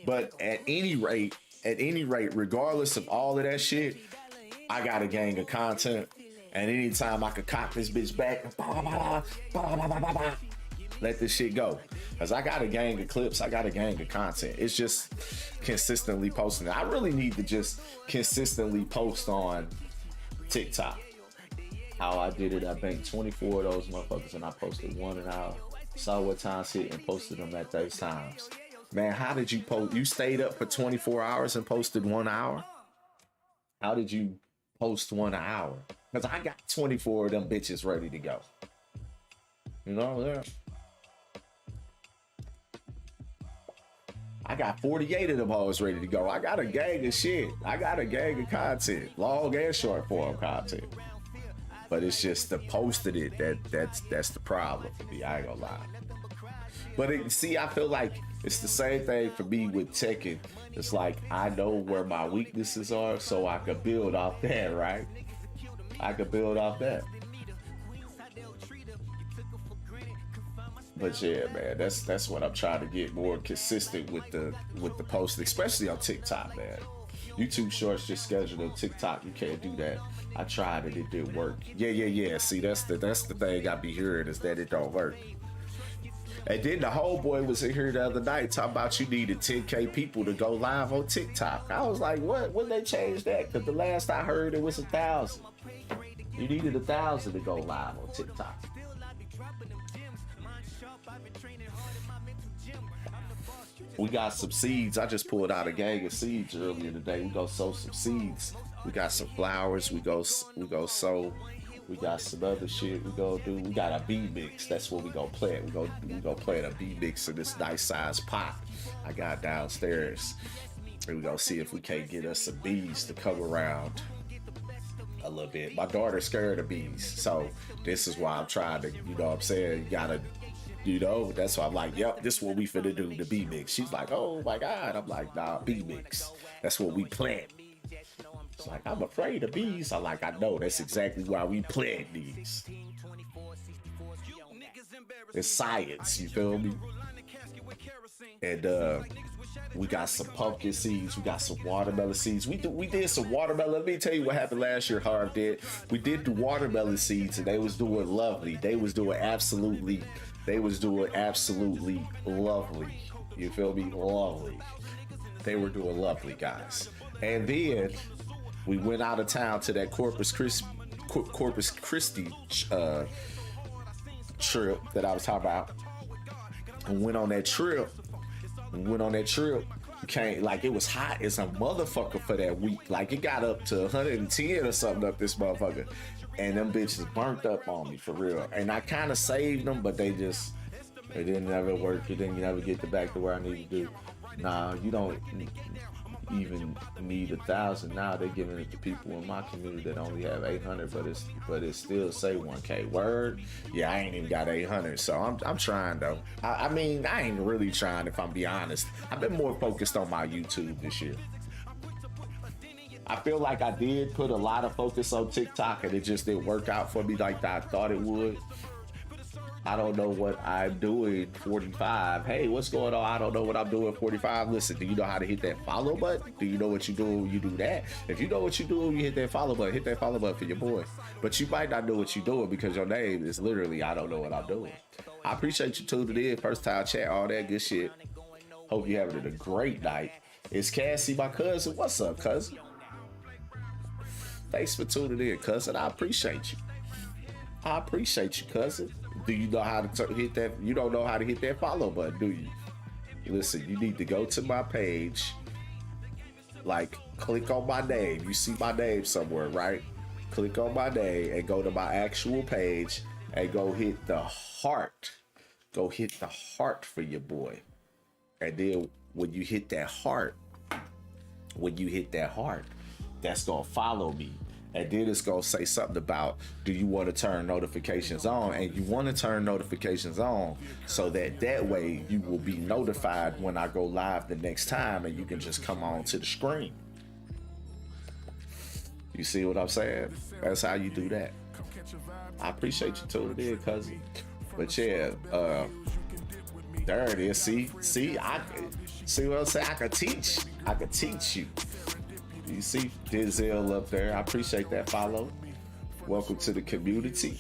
Speaker 2: but at any rate, regardless of all of that shit, I got a gang of content, and anytime I could cock this bitch back, let this shit go. Cause I got a gang of clips, I got a gang of content. It's just consistently posting it. I really need to just consistently post on TikTok. How I did it, I banked 24 of those motherfuckers and I posted 1 an hour. Saw what times hit and posted them at those times. Man, how did you post? You stayed up for 24 hours and posted 1 hour? How did you post 1 hour? Cause I got 24 of them bitches ready to go. You know, yeah. I got 48 of them hoes ready to go. I got a gang of shit. I got a gang of content, long and short form content. But it's just the posting it that's the problem for me. I ain't gonna lie. But I feel like it's the same thing for me with Tekken. It's like I know where my weaknesses are, so I could build off that, right? I could build off that. But yeah, man, that's what I'm trying to get more consistent with the posting, especially on TikTok, man. YouTube Shorts just scheduled on TikTok. You can't do that. I tried it, it didn't work. Yeah. See, that's the thing I be hearing is that it don't work. And then the homeboy was in here the other night talking about you needed 10K people to go live on TikTok. I was like, what? When they changed that? Because the last I heard it was 1,000. You needed 1,000 to go live on TikTok. We got some seeds. I just pulled out a gang of seeds earlier today. We go sow some seeds. We got some flowers. We go sow. We got some other shit we go do. We got a bee mix. That's what we gonna plant. We go plant a bee mix in this nice size pot I got downstairs. And we gonna see if we can't get us some bees to come around a little bit. My daughter's scared of bees, so this is why I'm trying to, you know what I'm saying, you gotta, you know, that's why I'm like, yep, this is what we finna do, the bee mix. She's like, oh my God. I'm like, nah, bee mix. That's what we plant. It's like, I'm afraid of bees. I'm like, I know, that's exactly why we plant these. It's science, you feel me? And we got some pumpkin seeds, we got some watermelon seeds. We did some watermelon. Let me tell you what happened last year. Harv did. We did the watermelon seeds, and they was doing lovely. They was doing absolutely lovely. You feel me? Lovely. They were doing lovely, guys. And then we went out of town to that Corpus Christi trip that I was talking about. And went on that trip. Came, like, it was hot as a motherfucker for that week. Like, it got up to 110 or something up this motherfucker. And them bitches burnt up on me for real. And I kind of saved them, but it didn't ever work. It didn't ever get back to where I need to do. Nah, you don't even need 1,000 now. They're giving it to people in my community that only have 800, but it still say 1K. Word? Yeah, I ain't even got 800, so I'm trying though. I mean, I ain't really trying, if I'm be honest. I've been more focused on my YouTube this year. I feel like I did put a lot of focus on TikTok, and it just didn't work out for me like I thought it would. I don't know what I'm doing 45. Hey, what's going on? I don't know what I'm doing 45. Listen, do you know how to hit that follow button? Do you know what you do when you do that? If you know what you do when you hit that follow button, hit that follow button for your boy. But you might not know what you're doing because your name is literally, I don't know what I'm doing. I appreciate you tuning in. First time chat, all that good shit. Hope you're having a great night. It's Cassie, my cousin. What's up, cousin? Thanks for tuning in, cousin. I appreciate you. I appreciate you, cousin. Do you know how to hit that? You don't know how to hit that follow button, do you? Listen, you need to go to my page, like click on my name. You see my name somewhere, right? Click on my name and go to my actual page and go hit the heart. Go hit the heart for your boy. And then when you hit that heart, that's gonna follow me. And then it's gonna say something about, do you want to turn notifications on? And you want to turn notifications on so that way you will be notified when I go live the next time, and you can just come on to the screen. You see what I'm saying? That's how you do that. I appreciate you tuning in, cousin. But yeah, there it is. See what I'm saying? I could teach you. You see Denzel up there. I appreciate that follow. Welcome to the community.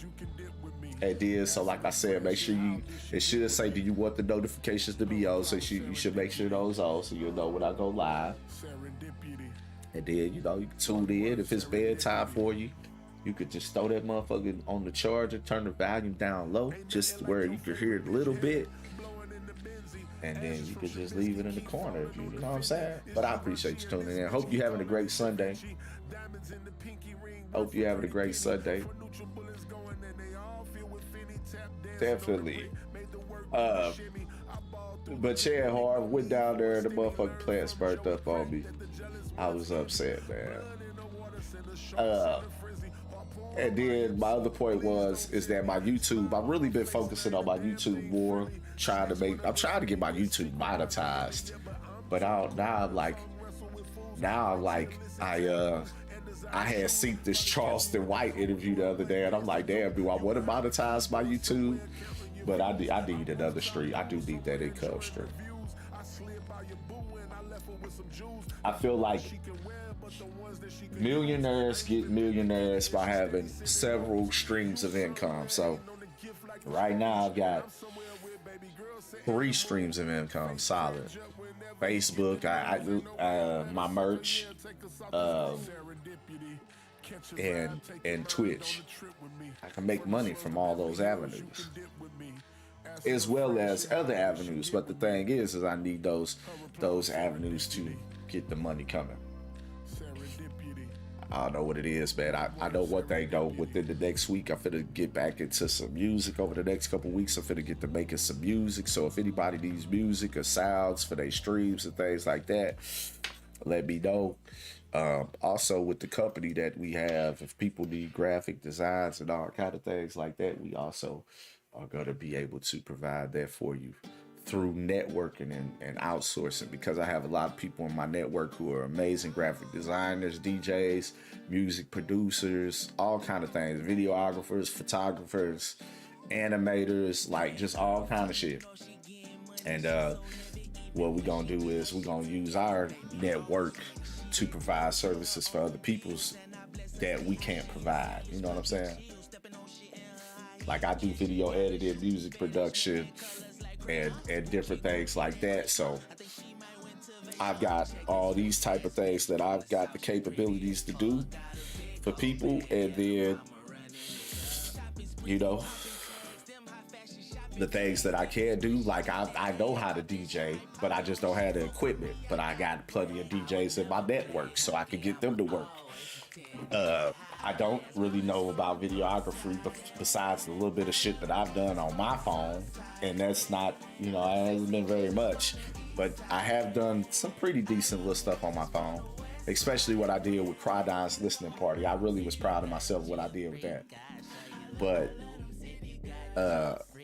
Speaker 2: And then, so like I said, make sure it should say, do you want the notifications to be on? So you should make sure those on so you'll know when I go live. And then, you can tune in. If it's bedtime for you, you could just throw that motherfucker on the charger, turn the volume down low, just where you can hear it a little bit. And then you could just leave it in the corner, you know what I'm saying? But I appreciate you tuning in. Hope you're having a great Sunday. Definitely. But Chad Hard went down there and the motherfucking plants burnt up on me. I was upset, man. And then my other point is that my YouTube, I've really been focusing on my YouTube more, I'm trying to get my YouTube monetized. But I had seen this Charleston White interview the other day, and I'm like, damn, do I want to monetize my YouTube? But I need another stream. I do need that income stream. I feel like millionaires get millionaires by having several streams of income. So right now I've got 3 streams of income solid. Facebook, my merch, and Twitch. I can make money from all those avenues, as well as other avenues. But the thing is I need those avenues to get the money coming. I don't know what it is, man. I know one thing though. Within the next week, I'm finna get back into some music. Over the next couple weeks, I'm finna get to making some music. So if anybody needs music or sounds for their streams and things like that, let me know. Also with the company that we have, if people need graphic designs and all kind of things like that, we also are gonna be able to provide that for you through networking and outsourcing, because I have a lot of people in my network who are amazing graphic designers, DJs, music producers, all kind of things, videographers, photographers, animators, like just all kind of shit. And what we're gonna do is we're gonna use our network to provide services for other people's that we can't provide. You know what I'm saying? Like I do video editing, music production, and different things like that. So I've got all these type of things that I've got the capabilities to do for people. And then, the things that I can do, like I know how to DJ, but I just don't have the equipment. But I got plenty of DJs in my network, so I can get them to work. I don't really know about videography, but besides the little bit of shit that I've done on my phone, and that's not, it hasn't been very much, but I have done some pretty decent little stuff on my phone, especially what I did with Crydon's listening party. I really was proud of myself what I did with that. But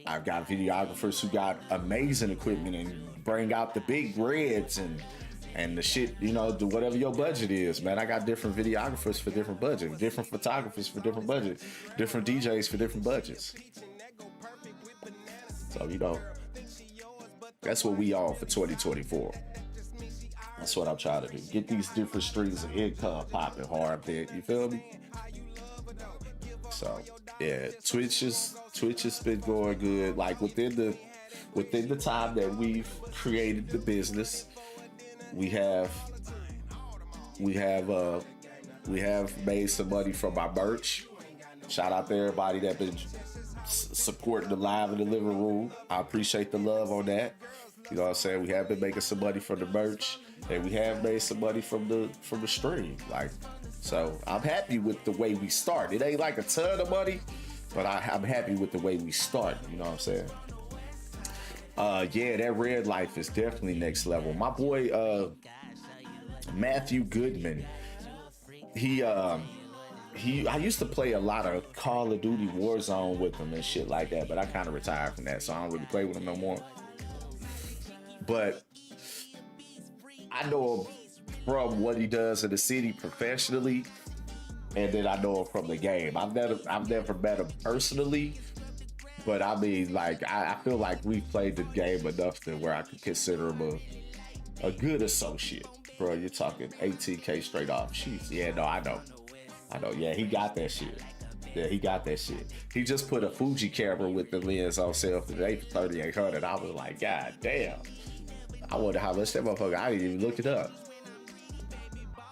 Speaker 2: I've got videographers who got amazing equipment and bring out the big reds and the shit, do whatever your budget is, man. I got different videographers for different budgets, different photographers for different budgets, different DJs for different budgets. So, that's what we are for 2024. That's what I'm trying to do. Get these different streams of income popping hard, man. You feel me? So, yeah, Twitch has been going good. Like within the time that we've created the business, we have made some money from our merch. Shout out to everybody that been supporting the live in the living room. I appreciate the love on that. You know what I'm saying? We have been making some money from the merch, and we have made some money from the stream. Like, so I'm happy with the way we start. It ain't like a ton of money, but I'm happy with the way we start. You know what I'm saying? Yeah, that Red Life is definitely next level. My boy Matthew Goodman, I used to play a lot of Call of Duty Warzone with him and shit like that, but I kind of retired from that, so I don't really play with him no more. But I know him from what he does in the city professionally, and then I know him from the game. I've never met him personally, but I mean, like, I feel like we've played the game enough to where I could consider him a good associate. Bro, you're talking 18K straight off. Jeez. Yeah, no, I know. Yeah, he got that shit. He just put a Fuji camera with the lens on sale today for $3,800. I was like, God damn. I wonder how much that motherfucker. I didn't even look it up.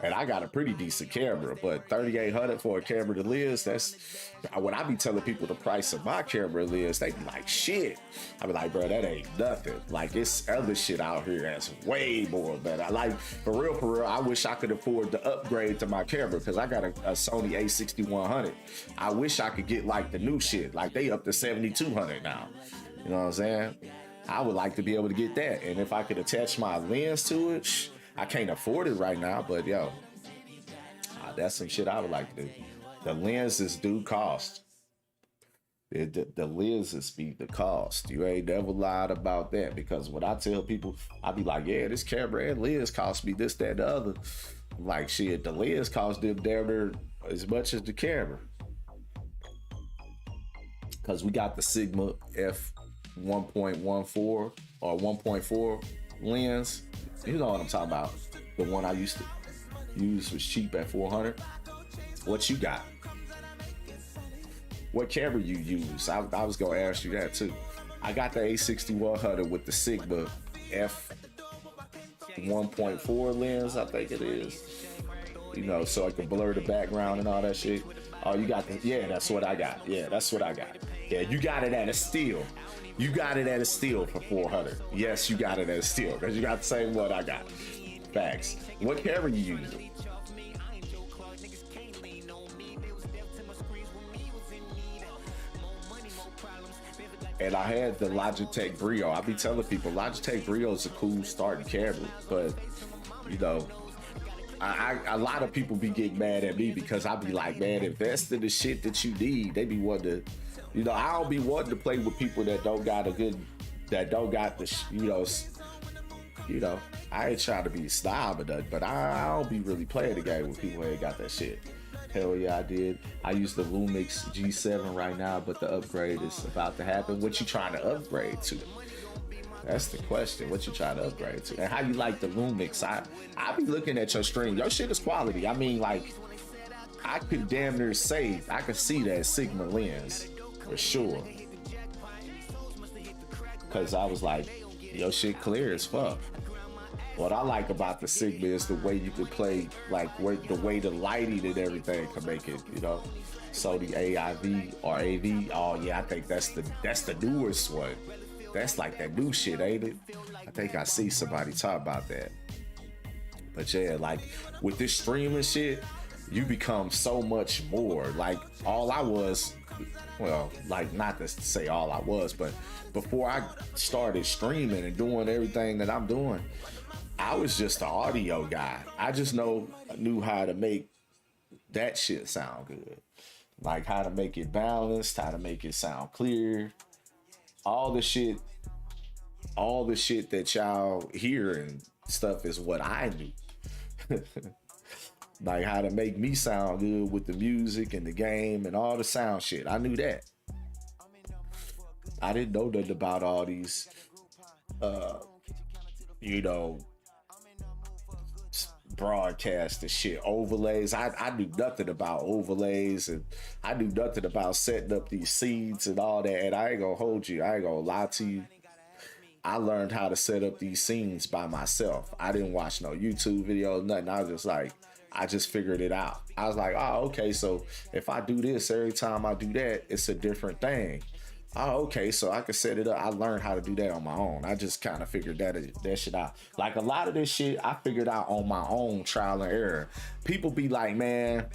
Speaker 2: And I got a pretty decent camera, but $3,800 for a camera to lens, that's when I be telling people the price of my camera lens, they be like, shit. I be like, bro, that ain't nothing. Like, it's other shit out here that's way more better. Like, for real, I wish I could afford to upgrade to my camera because I got a Sony A6100. I wish I could get like the new shit. Like, they up to $7,200 now. You know what I'm saying? I would like to be able to get that. And if I could attach my lens to it, I can't afford it right now, but yo, that's some shit I would like to do. The lenses do cost. The lenses be the cost. You ain't never lied about that, because when I tell people, I be like, yeah, this camera and lens cost me this, that, and the other. I'm like, shit, the lens cost them damn near as much as the camera. Because we got the Sigma F 1.14 or 1.4 lens. You know what I'm talking about. The one I used to use was cheap at $400. What you got? What camera you use? I was gonna ask you that too. I got the A6100 with the Sigma F 1.4 lens, I think it is. You know, so I can blur the background and all that shit. Oh, you got the, yeah, that's what I got. Yeah, that's what I got. Yeah, you got it at a steal. You got it at a steal for $400. Yes, you got it at a steal because you got the same one I got. Facts. What camera you using? And I had the Logitech Brio. I be telling people Logitech Brio is a cool starting camera, but you know, a lot of people be getting mad at me because I be like, man, invest in the shit that you need. They be wanting to, you know, I don't be wanting to play with people that don't got the, you know, I ain't trying to be a snob or nothing, but I don't be really playing the game with people who ain't got that shit. Hell yeah, I did. I use the Lumix G7 right now, but the upgrade is about to happen. What you trying to upgrade to? That's the question. What you trying to upgrade to? And how you like the Lumix? I be looking at your stream. Your shit is quality. I mean, like, I could damn near say I could see that Sigma lens for sure. Cause I was like, your shit clear as fuck. What I like about the Sigma is the way you can play, like the way the lighting and everything can make it, you know. Sony AIV or AV. Oh yeah, I think that's the newest one. That's like that new shit, ain't it? I think I see somebody talk about that. But yeah, like with this streaming shit, you become so much more. Like all I was, well, like not to say all I was, but before I started streaming and doing everything that I'm doing, I was just an audio guy. I just knew how to make that shit sound good. Like how to make it balanced, how to make it sound clear. All the shit that y'all hear and stuff is what I knew. Like how to make me sound good with the music and the game and all the sound shit. I knew that. I didn't know nothing about all these, you know, broadcast and shit, overlays. I knew nothing about overlays, and I knew nothing about setting up these scenes and all that. And I ain't gonna hold you. I ain't gonna lie to you. I learned how to set up these scenes by myself. I didn't watch no YouTube videos, nothing. I was just like, I just figured it out. I was like, oh, okay, so if I do this every time I do that, it's a different thing. Oh, okay, so I could set it up. I learned how to do that on my own. I just kind of figured that shit out. Like a lot of this shit, I figured out on my own, trial and error. People be like, man,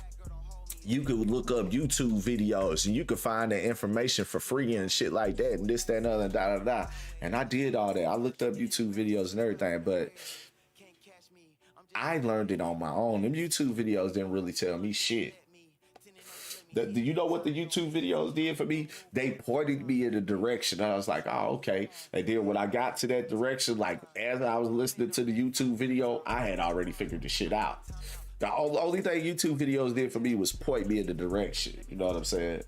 Speaker 2: you could look up YouTube videos and you could find that information for free and shit like that and this, that, and other, da, da, da. And I did all that. I looked up YouTube videos and everything, but I learned it on my own. Them YouTube videos didn't really tell me shit. Do you know what the YouTube videos did for me? They pointed me in a direction. I was like, oh, okay. And then when I got to that direction, like as I was listening to the YouTube video, I had already figured the shit out. The only thing YouTube videos did for me was point me in the direction. You know what I'm saying?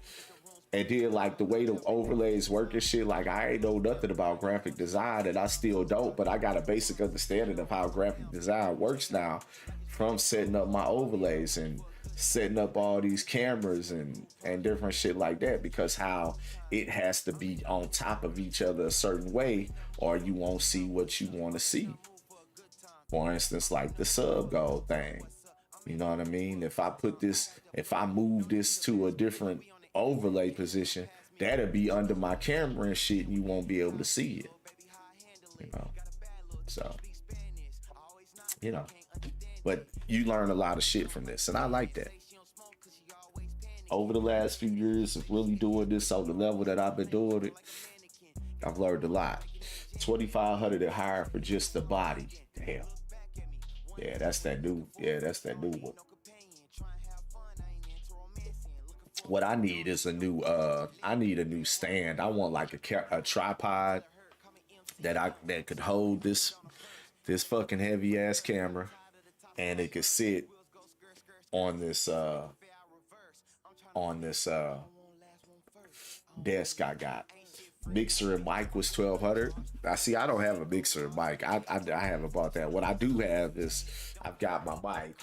Speaker 2: And then like the way the overlays work and shit, like I ain't know nothing about graphic design and I still don't, but I got a basic understanding of how graphic design works now from setting up my overlays and setting up all these cameras and different shit like that, because how it has to be on top of each other a certain way or you won't see what you want to see. For instance, like the sub goal thing. You know what I mean? If I move this to a different overlay position, that'll be under my camera and shit and you won't be able to see it. You know? So, you know. But you learn a lot of shit from this, and I like that. Over the last few years of really doing this on the level that I've been doing it, I've learned a lot. 2,500 and higher for just the body. Damn. Yeah, that's that new one. What I need is a new stand. I want like a tripod that could hold this fucking heavy ass camera. And it could sit on this desk I got. Mixer and mic was $1,200. I don't have a mixer and mic. I haven't bought that. What I do have is I've got my mic.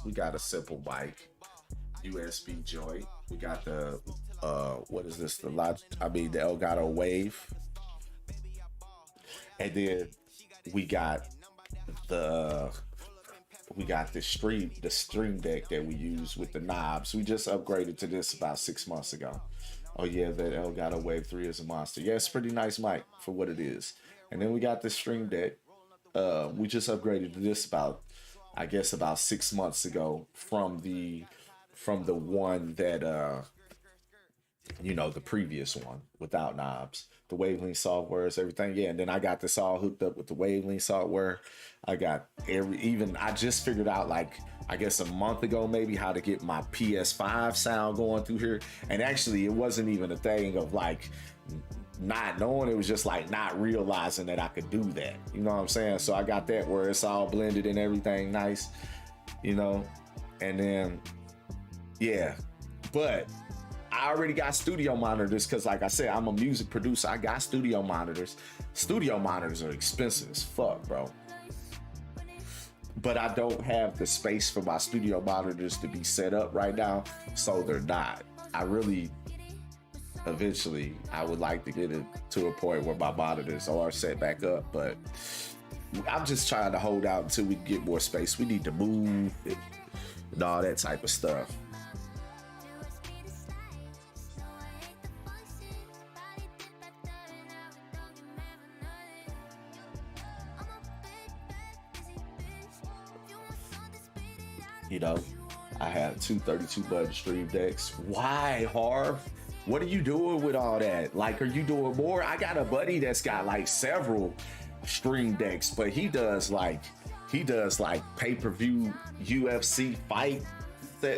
Speaker 2: We got a simple mic, USB joint. We got the what is this? The Elgato Wave, and then we got the stream deck that we use with the knobs. We just upgraded to this about 6 months ago. Oh yeah, that Elgato Wave 3 is a monster. Yeah, it's a pretty nice mic for what it is. And then we got this stream deck. We just upgraded to this about 6 months ago from the one that the previous one without knobs. The Wavelength software is everything. Yeah, and then I got this all hooked up with the Wavelength software. I just figured out a month ago maybe how to get my PS5 sound going through here. And actually it wasn't even a thing of not knowing, it was just not realizing that I could do that. You know what I'm saying? So I got that where it's all blended and everything nice, and then yeah. But I already got studio monitors because like I said, I'm a music producer. I got studio monitors. Studio monitors are expensive as fuck, bro. But I don't have the space for my studio monitors to be set up right now, so they're not. Eventually, I would like to get it to a point where my monitors are set back up, but I'm just trying to hold out until we get more space. We need to move and all that type of stuff. I have two 32-button stream decks. Why, Harv? What are you doing with all that? Are you doing more? I got a buddy that's got several stream decks, but he does pay-per-view UFC fight.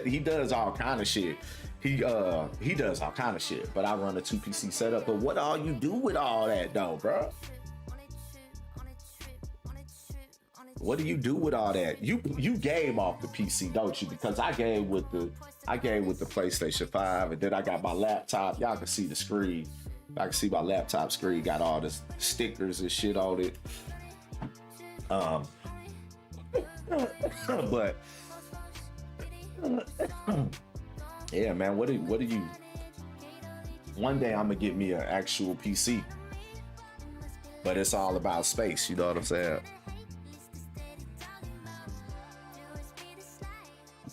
Speaker 2: He does all kind of shit. He does all kind of shit. But I run a 2 PC setup. But what all you do with all that though, bro? What do you do with all that? You game off the PC, don't you? Because I game with the PlayStation 5, and then I got my laptop. Y'all can see the screen. I can see my laptop screen got all the stickers and shit on it. But yeah, man, what do you? One day I'm gonna get me an actual PC, but it's all about space. You know what I'm saying?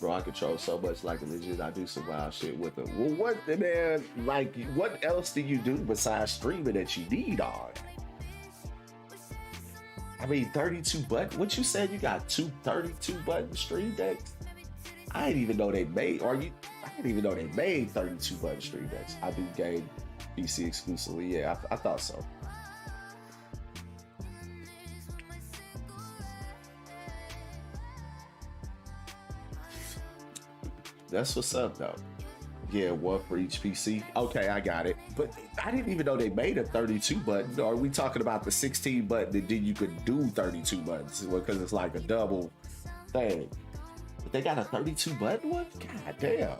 Speaker 2: bro. I control so much like a legit. I do some wild shit with them. Well, what, man? Like, what else do you do besides streaming that you need on? I mean, 32 button. What you said? You got 32 button stream decks? I didn't even know they made. I didn't even know they made 32 button stream decks. I do game PC exclusively. Yeah, I thought so. That's what's up, though. Yeah, one for each PC. Okay, I got it. But I didn't even know they made a 32 button. Are we talking about the 16 button that then you could do 32 buttons? Because it's like a double thing. But they got a 32 button one? God damn.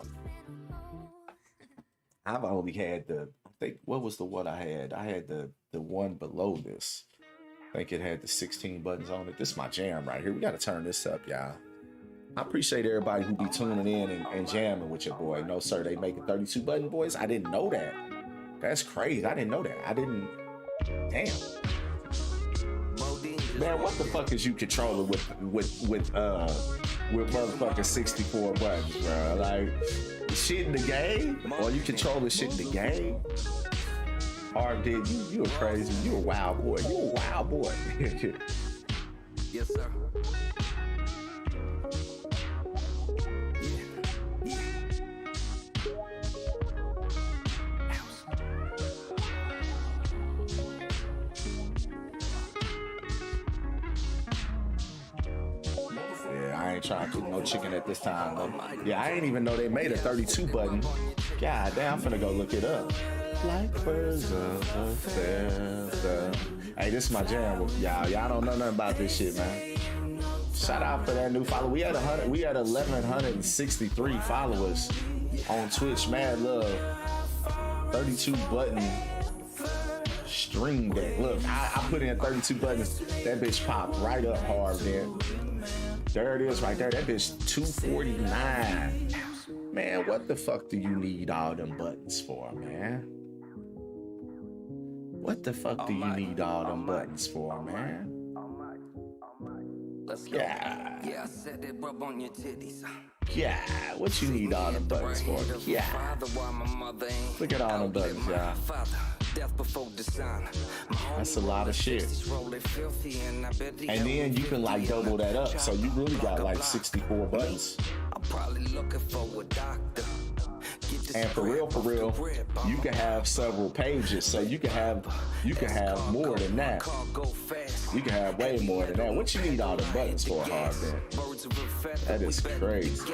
Speaker 2: I've only had what was the one I had? I had the one below this. I think it had the 16 buttons on it. This is my jam right here. We got to turn this up, y'all. I appreciate everybody who be tuning in and jamming with your boy. No, sir, they make a 32 button, boys. I didn't know that. That's crazy. I didn't know that. Damn. Man, what the fuck is you controlling with motherfucking 64 buttons, bro? Like, shit in the game? Or you controlling shit in the game? Or did you a crazy, you a wild boy. You a wild boy.
Speaker 3: Yes, sir.
Speaker 2: Trying to cook no chicken at this time, though. Yeah, I didn't even know they made a 32 button. God damn, I'm finna go look it up. Like birds of a feather. Hey, this is my jam with y'all. Y'all don't know nothing about this shit, man. Shout out for that new follow. We had 1,163 followers on Twitch. Mad love. 32 button stream deck. Look, I put in 32 buttons. That bitch popped right up hard, man. There it is right there. That bitch 249. Man, what the fuck do you need all them buttons for, man? What the fuck do you need all them buttons for, man?
Speaker 3: Let's go.
Speaker 2: Yeah.
Speaker 3: Yeah, I said that rub on your titties.
Speaker 2: Yeah, what you need all them buttons for? Yeah. Look at all them buttons, y'all. That's a lot of shit. And then you can like double that up, so you really got like 64 buttons.
Speaker 3: I'm probably looking for a doctor.
Speaker 2: And for real, you can have several pages, so you can have more than that. You can have way more than that. What you need all the buttons for, hard man? That is crazy.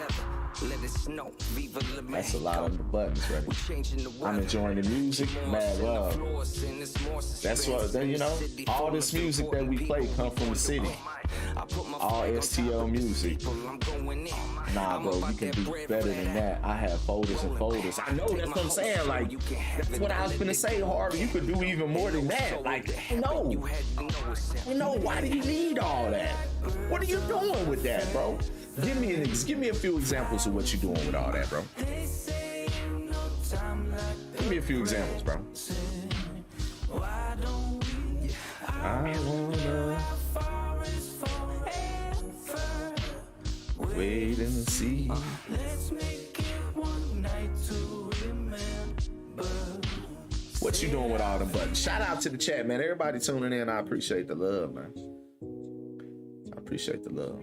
Speaker 2: That's a lot of the buttons, right? I'm enjoying the music, mad love. That's what, you know, all this music that we play come from the city. All STL music. Nah, bro, you can do better than that. I have folders and folders. I know, that's what I'm saying. Like, that's what I was gonna say, Harvey. You could do even more than that. Like, no. Why do you need all that? What are you doing with that, bro? Give me a few examples of what you're doing with all that, bro. Give me a few examples, bro. I wanna wait and see. What you doing with all them buttons? Shout out to the chat, man. Everybody tuning in. I appreciate the love, man. I appreciate the love.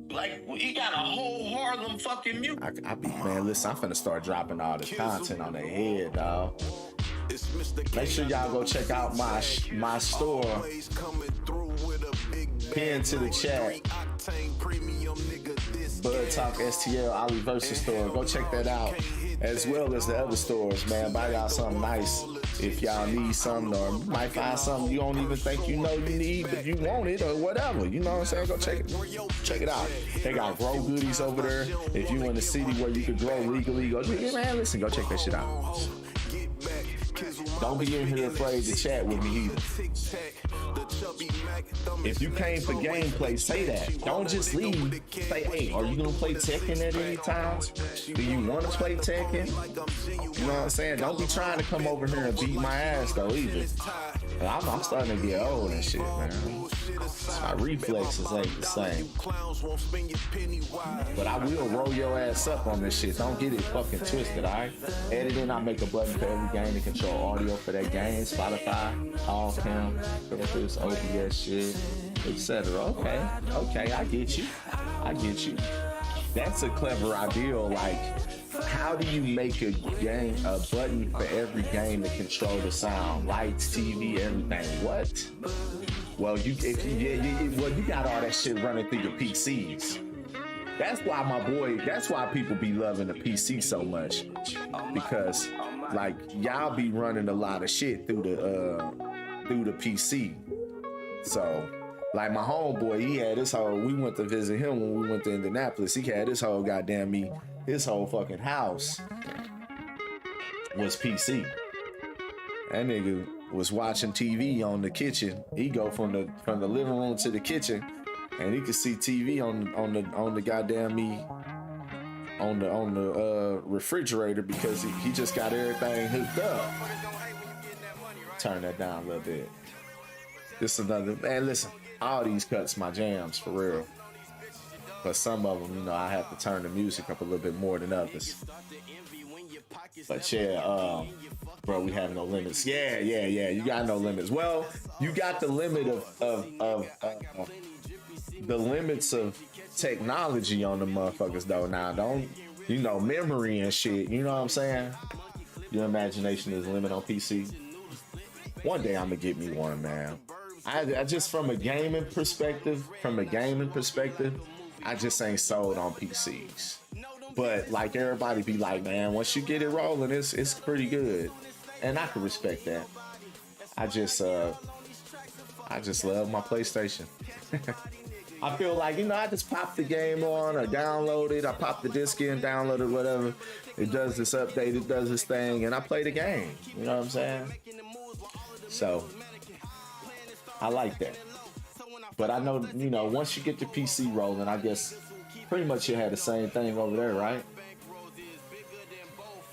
Speaker 2: Like, you got a whole Harlem fucking mute. I be, man, listen, I'm finna start dropping all this content on their head, dog. Make sure y'all go check out my store. Pin to the chat. Bud Talk STL Ali Versa store. Go check that out. As well as the other stores, man. Buy y'all something nice if y'all need something, or might find something you don't even think you know you need, but you want it or whatever. You know what I'm saying? Go check it out. They got grow goodies over there. If you in the city where you could grow legally, go, man, listen, go check that shit out. Don't be in here afraid to chat with me either. If you came for gameplay, say that. Don't just leave. Say, hey, are you gonna play Tekken at any time? Do you want to play Tekken? You know what I'm saying? Don't be trying to come over here and beat my ass though either. I'm starting to get old and shit, man. My reflexes ain't the same. But I will roll your ass up on this shit. Don't get it fucking twisted, alright? Editing, I make a button for every game to control audio for that game. Spotify, Allcam, filters, OBS shit, etc. Okay, I get you. That's a clever idea. Like, how do you make a button for every game to control the sound, lights, TV, everything? What? Well, you got all that shit running through your PCs. That's why people be loving the PC so much, because like y'all be running a lot of shit through the PC. So, like my homeboy, he had his whole. We went to visit him when we went to Indianapolis. He had his whole his whole fucking house was PC. That nigga was watching TV on the kitchen. He go from the living room to the kitchen, and he could see TV on the goddamn on the refrigerator, because he just got everything hooked up. Turn that down a little bit. This is another man. Listen, all these cuts my jams for real. But some of them, I have to turn the music up a little bit more than others. But yeah, bro, we have no limits. Yeah, you got no limits. Well, you got the limit of the limits of technology on the motherfuckers though. Now, don't memory and shit. You know what I'm saying? Your imagination is a limit on PC. One day I'm gonna get me one, man. I just from a gaming perspective, I just ain't sold on PCs. But like everybody be like, man, once you get it rolling, it's pretty good. And I can respect that. I just love my PlayStation. I feel like, I just pop the game on or download it. I pop the disc in, download it, whatever. It does this update, it does this thing, and I play the game. You know what I'm saying? So I like that. But I know, once you get the PC rolling, I guess pretty much you had the same thing over there, right?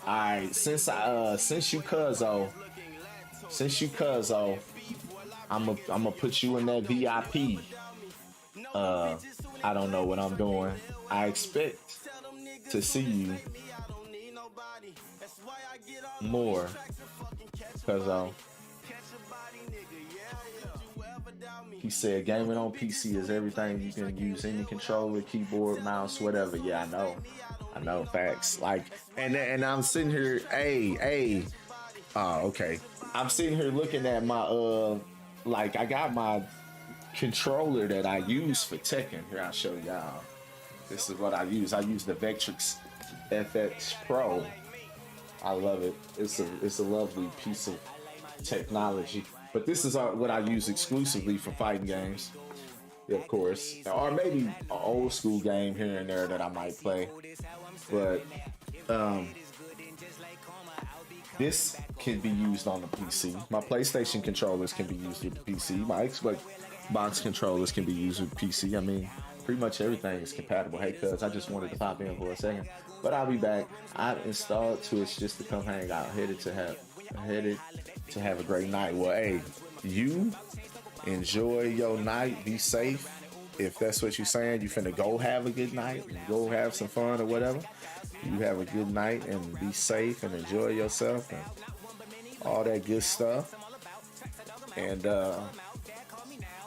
Speaker 2: All right, since you cuzzo, I'm gonna put you in that VIP. I don't know what I'm doing. I expect to see you more, cuzzo. He said gaming on PC is everything. You can use any controller, keyboard, mouse, whatever. Yeah, I know, facts. Like, and I'm sitting here, okay. I'm sitting here looking at my like I got my controller that I use for Tekken. Here, I'll show y'all. This is what I use. I use the Vectrix FX Pro. I love it. It's a lovely piece of technology. But this is what I use exclusively for fighting games, of course, or maybe an old school game here and there that I might play. But this can be used on the PC. My PlayStation controllers can be used with the PC. My Xbox controllers can be used with the PC. I mean, pretty much everything is compatible. Hey, cuz, I just wanted to pop in for a second, but I'll be back. I installed Twitch just to come hang out. Headed to have a great night. Well, hey, you enjoy your night. Be safe. If that's what you're saying, you finna go have a good night, go have some fun or whatever. You have a good night and be safe and enjoy yourself and all that good stuff. And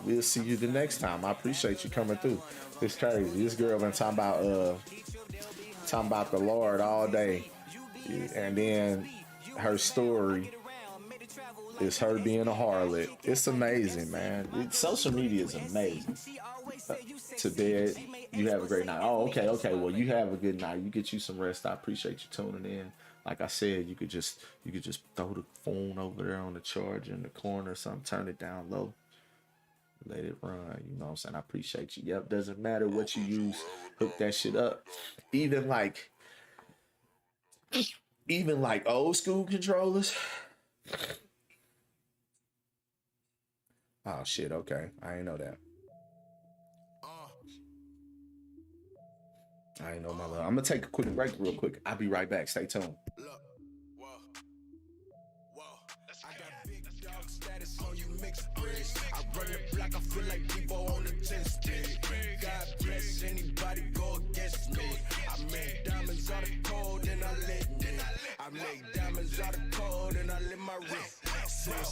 Speaker 2: we'll see you the next time. I appreciate you coming through. It's crazy. This girl been talking about the Lord all day, and then her story is her being a harlot. It's amazing, man. Social media is amazing. To bed, you have a great night. Oh, okay. Well, you have a good night. You get you some rest. I appreciate you tuning in. Like I said, you could just throw the phone over there on the charger in the corner or something. Turn it down low. Let it run. You know what I'm saying? I appreciate you. Yep. Doesn't matter what you use. Hook that shit up. Even like old school controllers. Oh shit, okay. I ain't know that. I ain't know my love. I'm gonna take a quick break real quick. I'll be right back. Stay tuned.
Speaker 3: I got big dog status on you express. I run the block, I feel like people on the 10th speed. God bless anybody go against me. I make diamonds out of cold and I lit me. I make diamonds out of cold and I lit my wrist.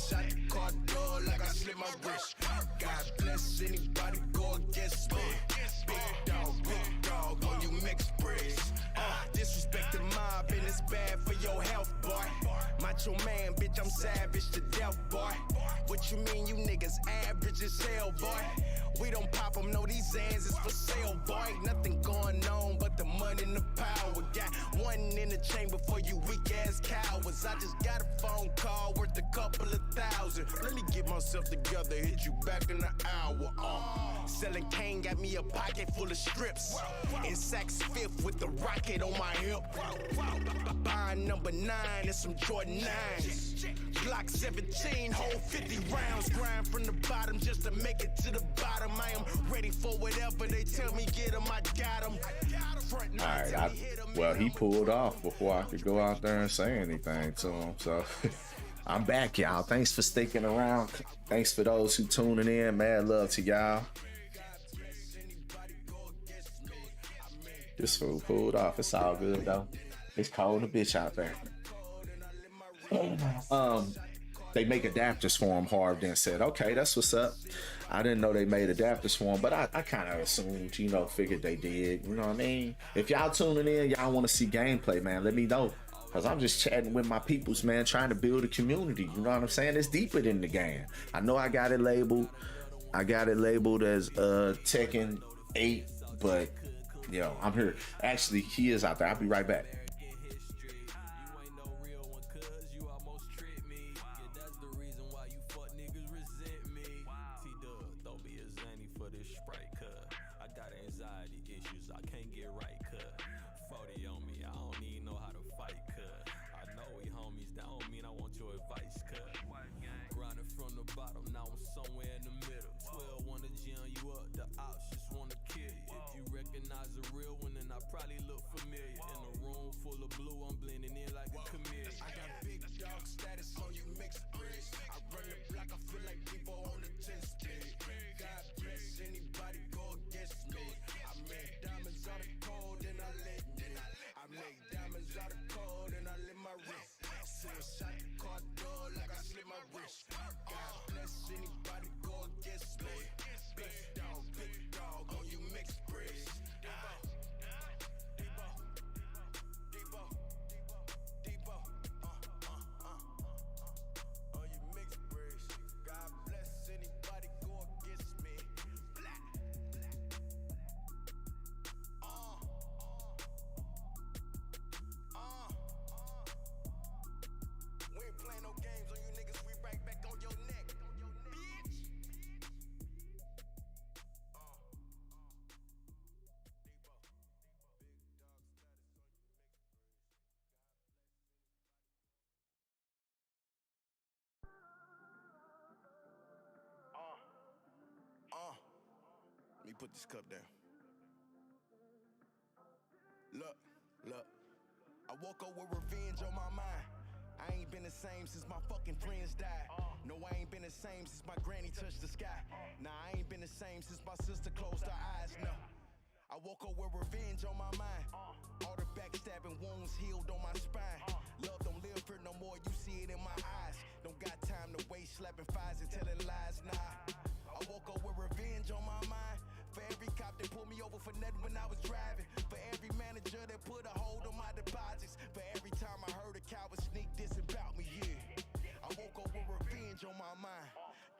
Speaker 3: Shot the car door like I slit my wrist. God bless anybody go against me. Big dog, on you mixed bricks. Disrespect the mob and it's bad for your health, boy. Macho man, bitch, I'm savage to death, boy. What you mean you niggas average as hell, boy? We don't pop them, no, these Zans is for sale, boy. Nothing going on but the money and the power. Got one in the chamber for you weak ass cowards. I just got a phone call worth a couple of thousand. Let me get myself together, hit you back in an hour. Selling cane got me a pocket full of strips. In Saks Fifth with the rocket on my hip. Buying number 9 and some Jordan 9s. Glock 17, hold 50 rounds. Grind from the bottom just to make it to the bottom. I am ready for whatever they tell me, get them, I got them.
Speaker 2: Alright, well, he pulled off before I could go out there and say anything to him. So I'm back, y'all. Thanks for sticking around. Thanks for those who tuning in. Mad love to y'all. This fool pulled off. It's all good though. It's cold a bitch out there. They make adapters for him. Harv then said, okay, that's what's up. I didn't know they made adapters for him, but I kind of assumed, figured they did. You know what I mean? If y'all tuning in, y'all want to see gameplay, man, let me know. Because I'm just chatting with my peoples, man, trying to build a community. You know what I'm saying? It's deeper than the game. I know I got it labeled. As Tekken 8, but, I'm here. Actually, he is out there. I'll be right back.
Speaker 3: Let me put this cup down. Look. I woke up with revenge on my mind. I ain't been the same since my fucking friends died. No, I ain't been the same since my granny touched the sky. Nah, I ain't been the same since my sister closed her eyes. No, I woke up with revenge on my mind. All the backstabbing wounds healed on my spine. Love don't live for no more, you see it in my eyes. Don't got time to waste slapping fires and telling lies, nah. I woke up with revenge on my mind. For every cop that pulled me over for nothing when I was driving. For every manager that put a hold on my deposits. For every time I heard a coward sneak this about me, yeah. I woke up with revenge on my mind.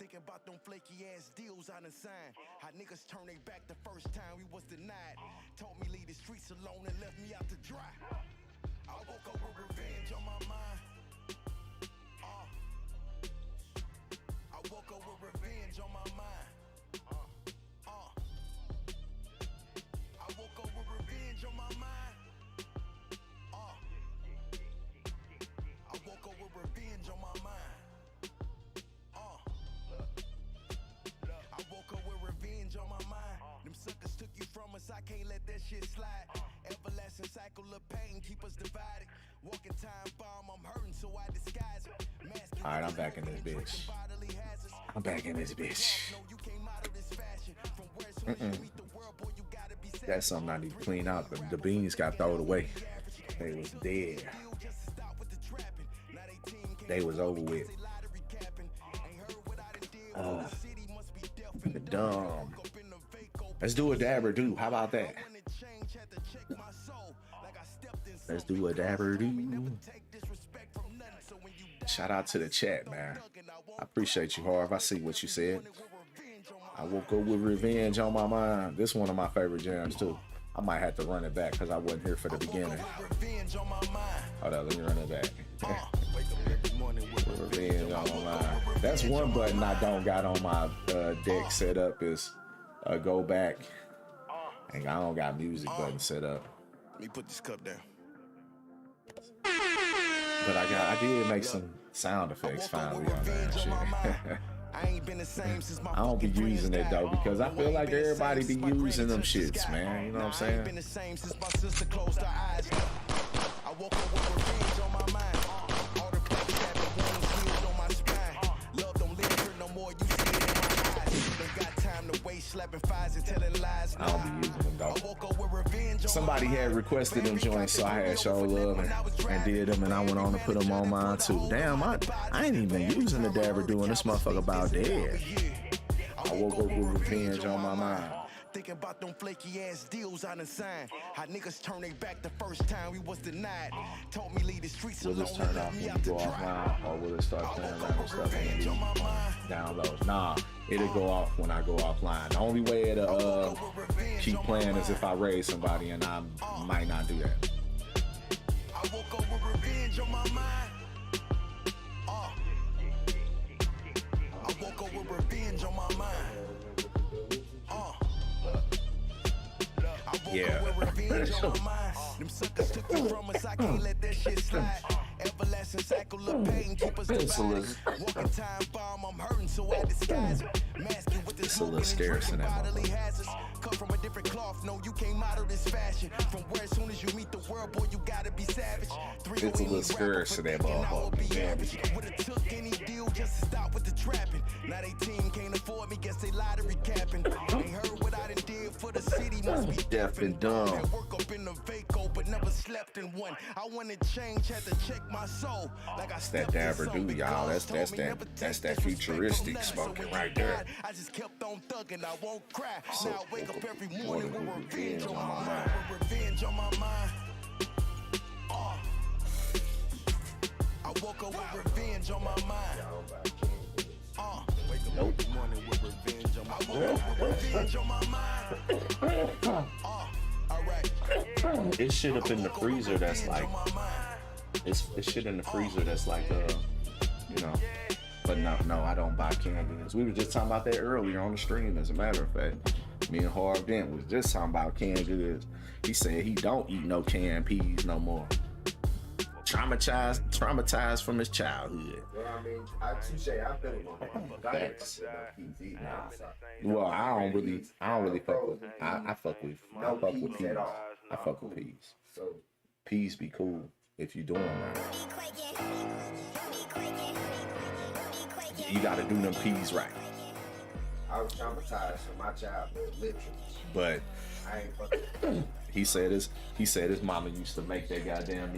Speaker 3: Thinking about them flaky ass deals I done signed. How niggas turned their back the first time we was denied. Told me leave the streets alone and left me out to dry. I woke up with revenge on my mind. I woke up with revenge on my mind. I woke up with revenge on my mind. I woke up with revenge on my mind. I woke up with revenge on my mind. Them suckers took you from us, I can't let that shit slide. Everlasting cycle of pain keep us divided. Walking time bomb, I'm hurting, so I disguise it.
Speaker 2: All right, I'm back in this bitch. I'm back in this bitch. That's something I need to clean out. The beans got thrown away. They was dead. They was over with. Dumb. Let's do a dabber do. How about that? Let's do a dabber do. Shout out to the chat, man. I appreciate you, Harv. I see what you said. I woke up with revenge on my mind. This one of my favorite jams too. I might have to run it back because I wasn't here for the beginning. Hold on, let me run it back. Revenge on my mind. That's one button I don't got on my deck set up is go back. And I don't got music button set up.
Speaker 3: Let me put this cup down.
Speaker 2: But I did make some sound effects finally on that shit.
Speaker 3: I ain't been the same since my
Speaker 2: I don't be using it though because I feel like everybody be using them shits, man. You know what I'm saying?
Speaker 3: Been the same since my sister closed her eyes. I woke up with revenge on my mind. All the black stabbing wounds healed on my spine. Love don't live here no more. You see it in my eyes. Ain't got time to waste slapping fires and telling lies.
Speaker 2: I don't be using them though.
Speaker 3: I woke up with revenge on
Speaker 2: Somebody had requested them joints, so I had show love and did them, and I went on to put them on mine too. Damn, I ain't even using the dabber doing this motherfucker about dead. I woke up with revenge on my mind.
Speaker 3: Thinking about them flaky ass deals I done signed. How niggas turn their back the first time we was denied. Told me leave the streets
Speaker 2: Will
Speaker 3: alone.
Speaker 2: this turn off when you go offline, or will it start playing random stuff on the downloads? Nah, it'll go off when I go offline. The only way it'll keep playing is if I raid somebody, and I might not do that.
Speaker 3: I woke up with revenge on my mind. I woke up with revenge on my mind.
Speaker 2: Yeah.
Speaker 3: Them suckers took it from us, I can't let that shit slide. Everlasting cycle of pain keep us divided. Walking time bomb, I'm hurting, so I disguise it. Masking with this
Speaker 2: a little scarce in that
Speaker 3: bodily hazards. Come from a different cloth, no, you can't model this fashion. From where as soon as you meet the world, boy, you gotta be savage.
Speaker 2: It's a little scarce in that motherfucker.
Speaker 3: Would've took any deal just to stop with the trapping. Now they team can't afford me, guess they lottery capping. Ain't heard what I done did for the city, must be
Speaker 2: Deaf and dumb.
Speaker 3: Had work up in the Vaco, but never slept in one. I wanna change, had to check my soul. Like I
Speaker 2: That dabber do, y'all. That's that futuristic smoking right there.
Speaker 3: I just kept on thugging, I won't cry.
Speaker 2: So,
Speaker 3: Now I wake up every
Speaker 2: what
Speaker 3: morning
Speaker 2: a
Speaker 3: with revenge on my
Speaker 2: mind.
Speaker 3: mind. With revenge on my mind. I woke up with revenge on my mind. Wake up every morning with revenge on my mind. I woke up with revenge on my mind. Alright.
Speaker 2: It's shit up in the freezer that's like, it's shit in the freezer that's like, you know. But no, I don't buy canned goods. We were just talking about that earlier on the stream, as a matter of fact. Me and Harv Dent was just talking about canned goods. He said he don't eat no canned peas no more. Traumatized from his childhood.
Speaker 7: Well, I mean, I feel it.
Speaker 2: Thanks. Well, I don't really fuck with. I fuck with peas. I fuck with peas.
Speaker 7: So
Speaker 2: Peas be cool if you doing right. You gotta do them peas right.
Speaker 7: I was traumatized from my childhood, literally.
Speaker 2: But
Speaker 7: I ain't fucking.
Speaker 2: he said his mama used to make that goddamn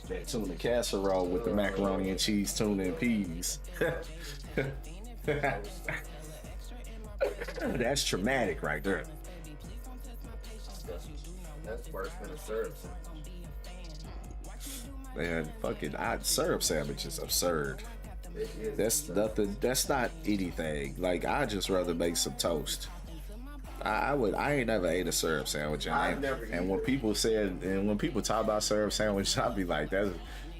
Speaker 2: that tuna casserole with the macaroni and cheese, tuna and peas. That's traumatic right there.
Speaker 7: That's worse than a syrup.
Speaker 2: Man, fucking syrup sandwich is absurd.
Speaker 7: It is.
Speaker 2: That's nothing. That's not anything. Like, I'd just rather make some toast. I ain't never ate a syrup sandwich, and when people talk about syrup sandwich, I'd be like,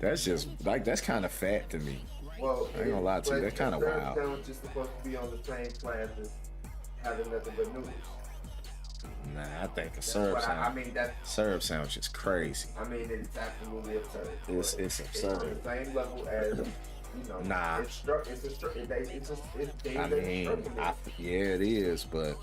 Speaker 2: that's just like, that's kind of fat to me.
Speaker 7: Well,
Speaker 2: I ain't gonna lie to you, that's kind of wild.
Speaker 7: Syrup sandwich is supposed to be on the same class as having nothing but noodles.
Speaker 2: Nah, I think a syrup sandwich.
Speaker 7: I mean, that's.
Speaker 2: Syrup sandwich is crazy.
Speaker 7: I mean, it's absolutely absurd.
Speaker 2: It's
Speaker 7: It's on
Speaker 2: absurd.
Speaker 7: the same level as. You know,
Speaker 2: Nah.
Speaker 7: It's
Speaker 2: I mean, yeah, it is, but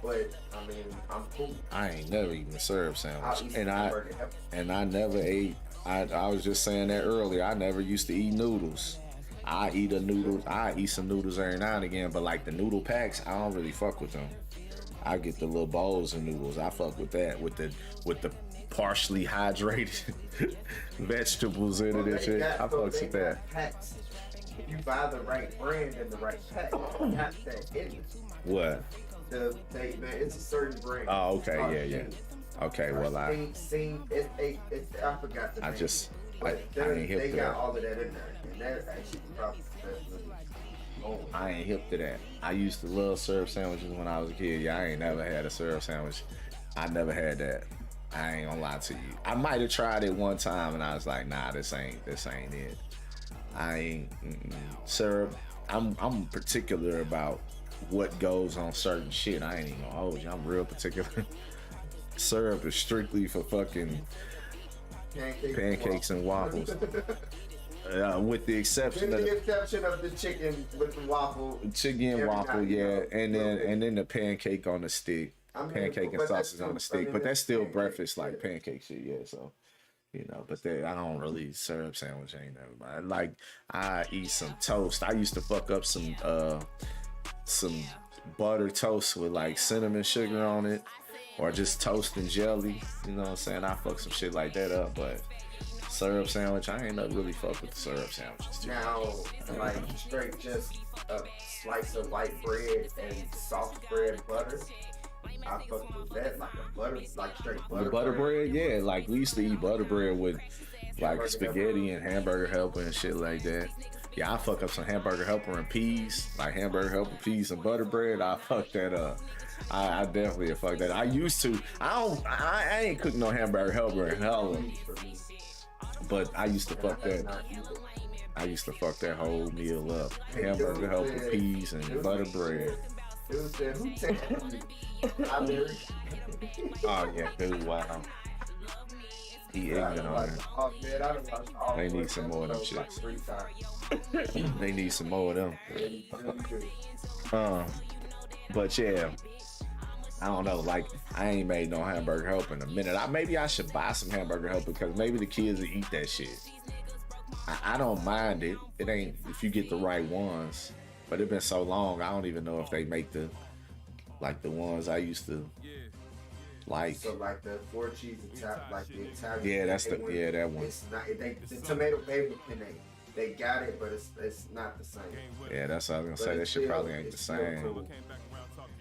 Speaker 7: but I mean, I'm cool.
Speaker 2: I ain't never eaten a syrup
Speaker 7: I'll
Speaker 2: sandwich,
Speaker 7: eat
Speaker 2: and
Speaker 7: some
Speaker 2: I
Speaker 7: hamburger helper.
Speaker 2: and I never ate. I was just saying that earlier. I never used to eat noodles. I eat some noodles every now and again, but like the noodle packs, I don't really fuck with them. I get the little bowls of noodles. I fuck with that with the partially hydrated vegetables in it and shit. I fucks with that.
Speaker 7: Packs. If you buy the right brand and the right pack, you got that in it.
Speaker 2: What?
Speaker 7: It's a certain brand.
Speaker 2: Oh, okay,
Speaker 7: Called
Speaker 2: yeah, yeah.
Speaker 7: Sing.
Speaker 2: Okay, well
Speaker 7: I forgot the name.
Speaker 2: I just
Speaker 7: But
Speaker 2: I ain't hip
Speaker 7: they
Speaker 2: to
Speaker 7: got
Speaker 2: that.
Speaker 7: all of that in there, and that actually probably
Speaker 2: I ain't hip to that. I used to love syrup sandwiches when I was a kid. Yeah, I ain't never had a syrup sandwich. I never had that. I ain't gonna lie to you. I might have tried it one time and I was like, nah, this ain't it. I ain't syrup. I'm particular about what goes on certain shit. I ain't even gonna hold you. I'm real particular. Syrup is strictly for fucking pancakes and waffles. With the exception
Speaker 7: With
Speaker 2: of
Speaker 7: the exception of the chicken with the waffle.
Speaker 2: chicken
Speaker 7: every
Speaker 2: waffle,
Speaker 7: night, you
Speaker 2: yeah,
Speaker 7: know,
Speaker 2: and then the pancake on the stick,
Speaker 7: I mean,
Speaker 2: pancake and
Speaker 7: but that's
Speaker 2: sausage on the
Speaker 7: still- I
Speaker 2: stick.
Speaker 7: mean,
Speaker 2: But that's
Speaker 7: that's
Speaker 2: still
Speaker 7: pancake,
Speaker 2: breakfast like
Speaker 7: yeah.
Speaker 2: pancake shit, yeah. So but I don't really syrup sandwich ain't never. Like I eat some toast. I used to fuck up some butter toast with like cinnamon sugar on it, or just toast and jelly. You know what I'm saying? I fuck some shit like that up, but. Syrup sandwich, I ain't never really fuck with the syrup sandwiches too.
Speaker 7: Now, like straight just a slice of white bread and soft bread butter. I fuck with that like a butter, like straight butter.
Speaker 2: The butter bread, yeah, like we used to eat butter bread with like spaghetti and hamburger helper and shit like that. Yeah, I fuck up some hamburger helper and peas, like hamburger helper, peas, and butter bread. I fuck that up. I definitely have fucked that. I used to. I ain't cooking no hamburger helper in hell. But I used to fuck that. I used to fuck that whole meal up. Hamburger helper, peas, and butter bread.
Speaker 7: Dude said, "Who texted me?" I'm Larry.
Speaker 2: Oh yeah, dude, wow. He ignorant on there.
Speaker 7: Oh man, I done watched all
Speaker 2: They
Speaker 7: four
Speaker 2: need some more of them
Speaker 7: episodes like
Speaker 2: shits.
Speaker 7: 3 times.
Speaker 2: They need some more of them.
Speaker 7: Really, really good.
Speaker 2: But yeah, I don't know. Like I ain't made no hamburger helper in a minute. Maybe I should buy some hamburger helper because maybe the kids will eat that shit. I don't mind it. It ain't if you get the right ones. But it's been so long, I don't even know if they make the ones I used to like.
Speaker 7: So like the 4 cheese Italian, like the Italian.
Speaker 2: Yeah, that's
Speaker 7: they went-
Speaker 2: that one.
Speaker 7: It's not. The tomato baby penne. They got it, but it's not the same.
Speaker 2: Yeah, that's what I was gonna
Speaker 7: But
Speaker 2: say. That
Speaker 7: it's
Speaker 2: shit
Speaker 7: still-
Speaker 2: probably ain't the
Speaker 7: it's still
Speaker 2: same.
Speaker 7: cool.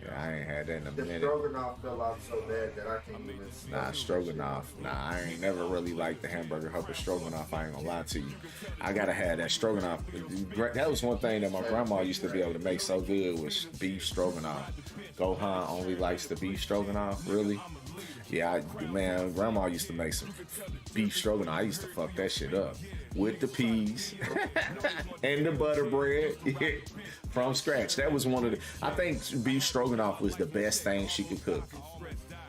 Speaker 2: Yeah, I ain't had that in a
Speaker 7: The
Speaker 2: minute.
Speaker 7: stroganoff fell off so bad that I can't even.
Speaker 2: Nah, stroganoff. Nah, I ain't never really liked the hamburger helper stroganoff. I ain't gonna lie to you. I gotta have that stroganoff. That was one thing that my grandma used to be able to make so good was beef stroganoff. Gohan only likes the beef stroganoff, really. Yeah, man, grandma used to make some beef stroganoff. I used to fuck that shit up with the peas and the butter bread from scratch. That was one of the. I think beef stroganoff was the best thing she could cook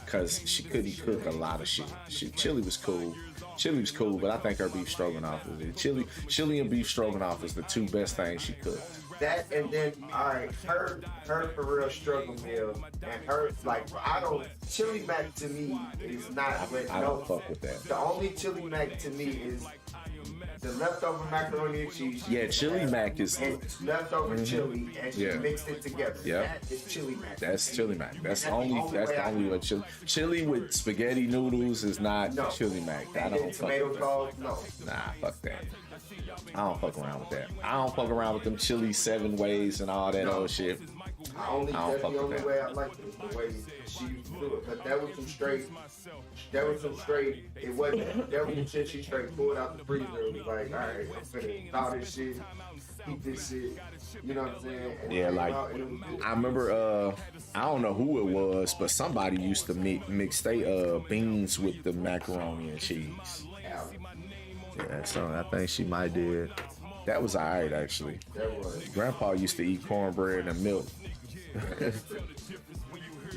Speaker 2: because she couldn't cook a lot of shit. Chili was cool. Chili was cool, but I think her beef stroganoff was it. Chili and beef stroganoff is the two best things she cooked.
Speaker 7: That and then alright, her for real struggle meal and her like chili mac to me is not with
Speaker 2: I don't fuck with that.
Speaker 7: The only chili mac to me is the leftover macaroni and cheese.
Speaker 2: Yeah, chili mac is
Speaker 7: and leftover chili and she
Speaker 2: Yeah.
Speaker 7: mixed it together.
Speaker 2: Yeah.
Speaker 7: That is chili mac.
Speaker 2: that's chili mac. That's the
Speaker 7: the
Speaker 2: only
Speaker 7: way
Speaker 2: way chili with spaghetti noodles is not
Speaker 7: No.
Speaker 2: chili mac. I
Speaker 7: And then
Speaker 2: don't fuck
Speaker 7: tomato
Speaker 2: with that.
Speaker 7: sauce, no.
Speaker 2: Nah, fuck that. I don't fuck around with that. I don't fuck around with them chili 7 ways and all that old shit.
Speaker 7: That's
Speaker 2: fuck
Speaker 7: the
Speaker 2: with
Speaker 7: only
Speaker 2: that.
Speaker 7: way I like it, is the way she used to do it. But that was some straight, it wasn't, that was some shit she straight pulled out the freezer and was like, alright, I'm finna thaw this shit, eat this shit, you know what I'm saying? And it
Speaker 2: Yeah,
Speaker 7: came
Speaker 2: like
Speaker 7: out and it was good.
Speaker 2: I remember I don't know who it was, but somebody used to mix they beans with the macaroni and cheese. Yeah, so I think she might did. That was alright actually.
Speaker 7: That was.
Speaker 2: Grandpa used to eat cornbread and milk.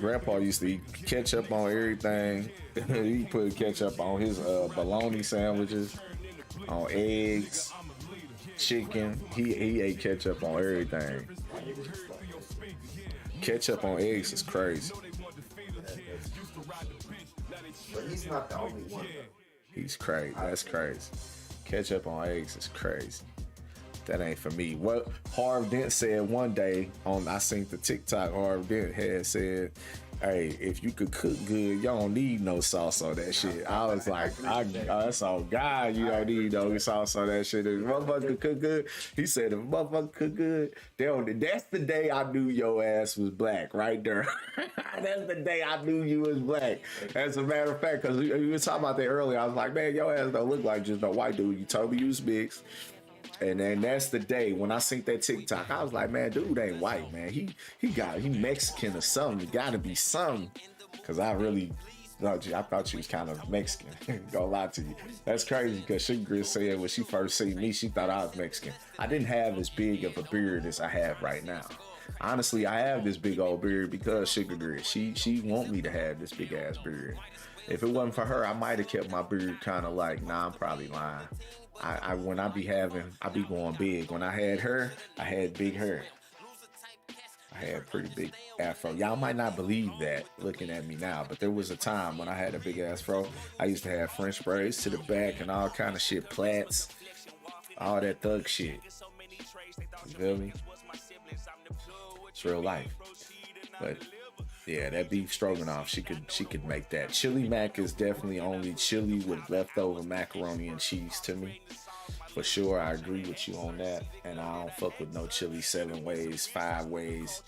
Speaker 2: Grandpa used to eat ketchup on everything. He put ketchup on his bologna sandwiches, on eggs, chicken. He ate ketchup on everything. Ketchup on eggs is crazy.
Speaker 7: But he's not the only one, though.
Speaker 2: He's crazy. That's crazy. Ketchup on eggs is crazy. That ain't for me. What Harv Dent said one day on, I seen the TikTok, Harv Dent had said, hey, if you could cook good, you don't need no sauce on that shit. I was like, that's all God, you don't need no sauce on that shit. If motherfucker cook good, he said, if motherfucker cook good, that's the day I knew your ass was black, right there. That's the day I knew you was black. As a matter of fact, because we were talking about that earlier, I was like, man, your ass don't look like just no white dude. You told me you was mixed. And then that's the day when I seen that TikTok, I was like, man, dude ain't white, man. He Mexican or something. It gotta be something. Cause I thought she was kind of Mexican. Gonna lie to you. That's crazy because Sugar said when she first seen me, she thought I was Mexican. I didn't have as big of a beard as I have right now. Honestly, I have this big old beard because Sugar Grit. She want me to have this big ass beard. If it wasn't for her, I might have kept my beard kind of like, nah, I'm probably lying. When I be going big. When I had her, I had big hair. I had pretty big afro. Y'all might not believe that looking at me now, but there was a time when I had a big ass fro. I used to have French braids to the back and all kind of shit, plaits, all that thug shit. You feel me? It's real life. But yeah, that beef stroganoff, she could make that. Chili mac is definitely only chili with leftover macaroni and cheese to me. For sure, I agree with you on that. And I don't fuck with no chili 7 ways, 5 ways,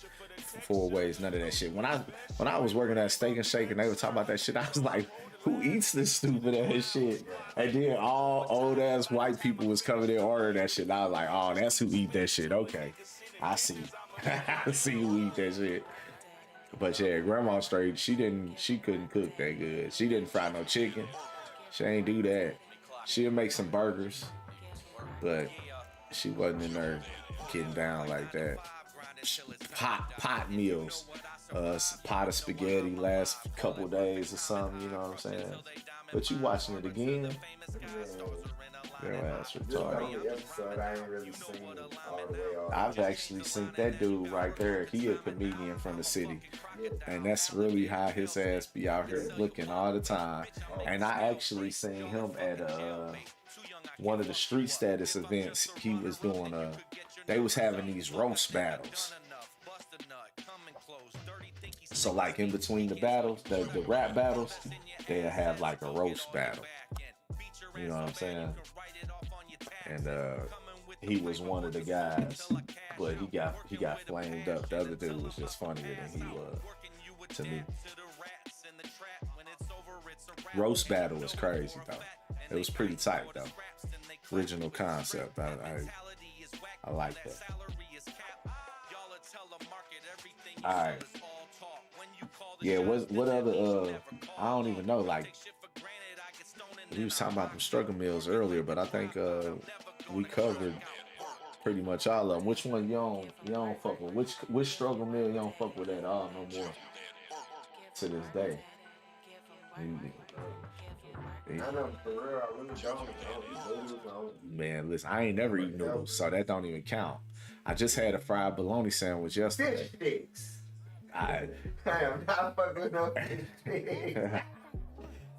Speaker 2: 4 ways, none of that shit. When I was working at Steak and Shake and they were talking about that shit, I was like, who eats this stupid ass shit? And then all old ass white people was coming in ordering that shit. And I was like, oh, that's who eat that shit. Okay, I see. I see who eat that shit. But yeah, Grandma straight, she couldn't cook that good. She didn't fry no chicken. She ain't do that. She'll make some burgers, but she wasn't in there getting down like that. Pot meals, pot of spaghetti last couple days or something, you know what I'm saying? But you watching it again? Your ass retarded.
Speaker 7: Episode, I ain't really seen all the way off.
Speaker 2: I've actually seen that dude right there. He a comedian from the city. And that's really how his ass be out here looking all the time. And I actually seen him at one of the Street Status events. He was doing they was having these roast battles. So like in between the battles, the rap battles, they'll have like a roast battle. You know what I'm saying? And he was one of the guys, but he got flamed up. The other dude was just funnier than he was to me. Roast battle was crazy though. It was pretty tight though. Original concept. I like that. All right. Yeah. What other? I don't even know. Like. We was talking about them struggle meals earlier, but I think we covered pretty much all of them. Which one you don't fuck with? Which struggle meal you don't fuck with at all no more to this day?
Speaker 7: I know, for real, I really don't.
Speaker 2: Man, listen, I ain't never eaten noodles, so that don't even count. I just had a fried bologna sandwich yesterday.
Speaker 7: Fish sticks.
Speaker 2: I
Speaker 7: am not fucking with no fish sticks.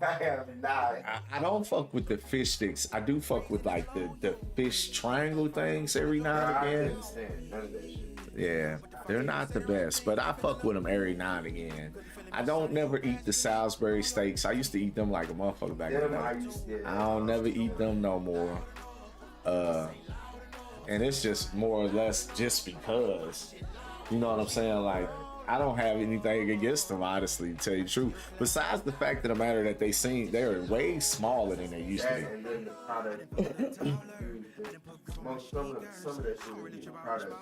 Speaker 7: I am not.
Speaker 2: I don't fuck with the fish sticks. I do fuck with like the fish triangle things every now and again.
Speaker 7: I understand none of that shit.
Speaker 2: Yeah, they're not the best, but I fuck with them every now and again. I don't never eat the Salisbury steaks. I used to eat them like a motherfucker back in the day. I don't never eat them no more. And it's just more or less just because. You know what I'm saying? Like, I don't have anything against them, honestly, to tell you the truth. Besides the fact of the matter that they're way smaller than they used to be.
Speaker 7: And then the product, some of that shit would be the product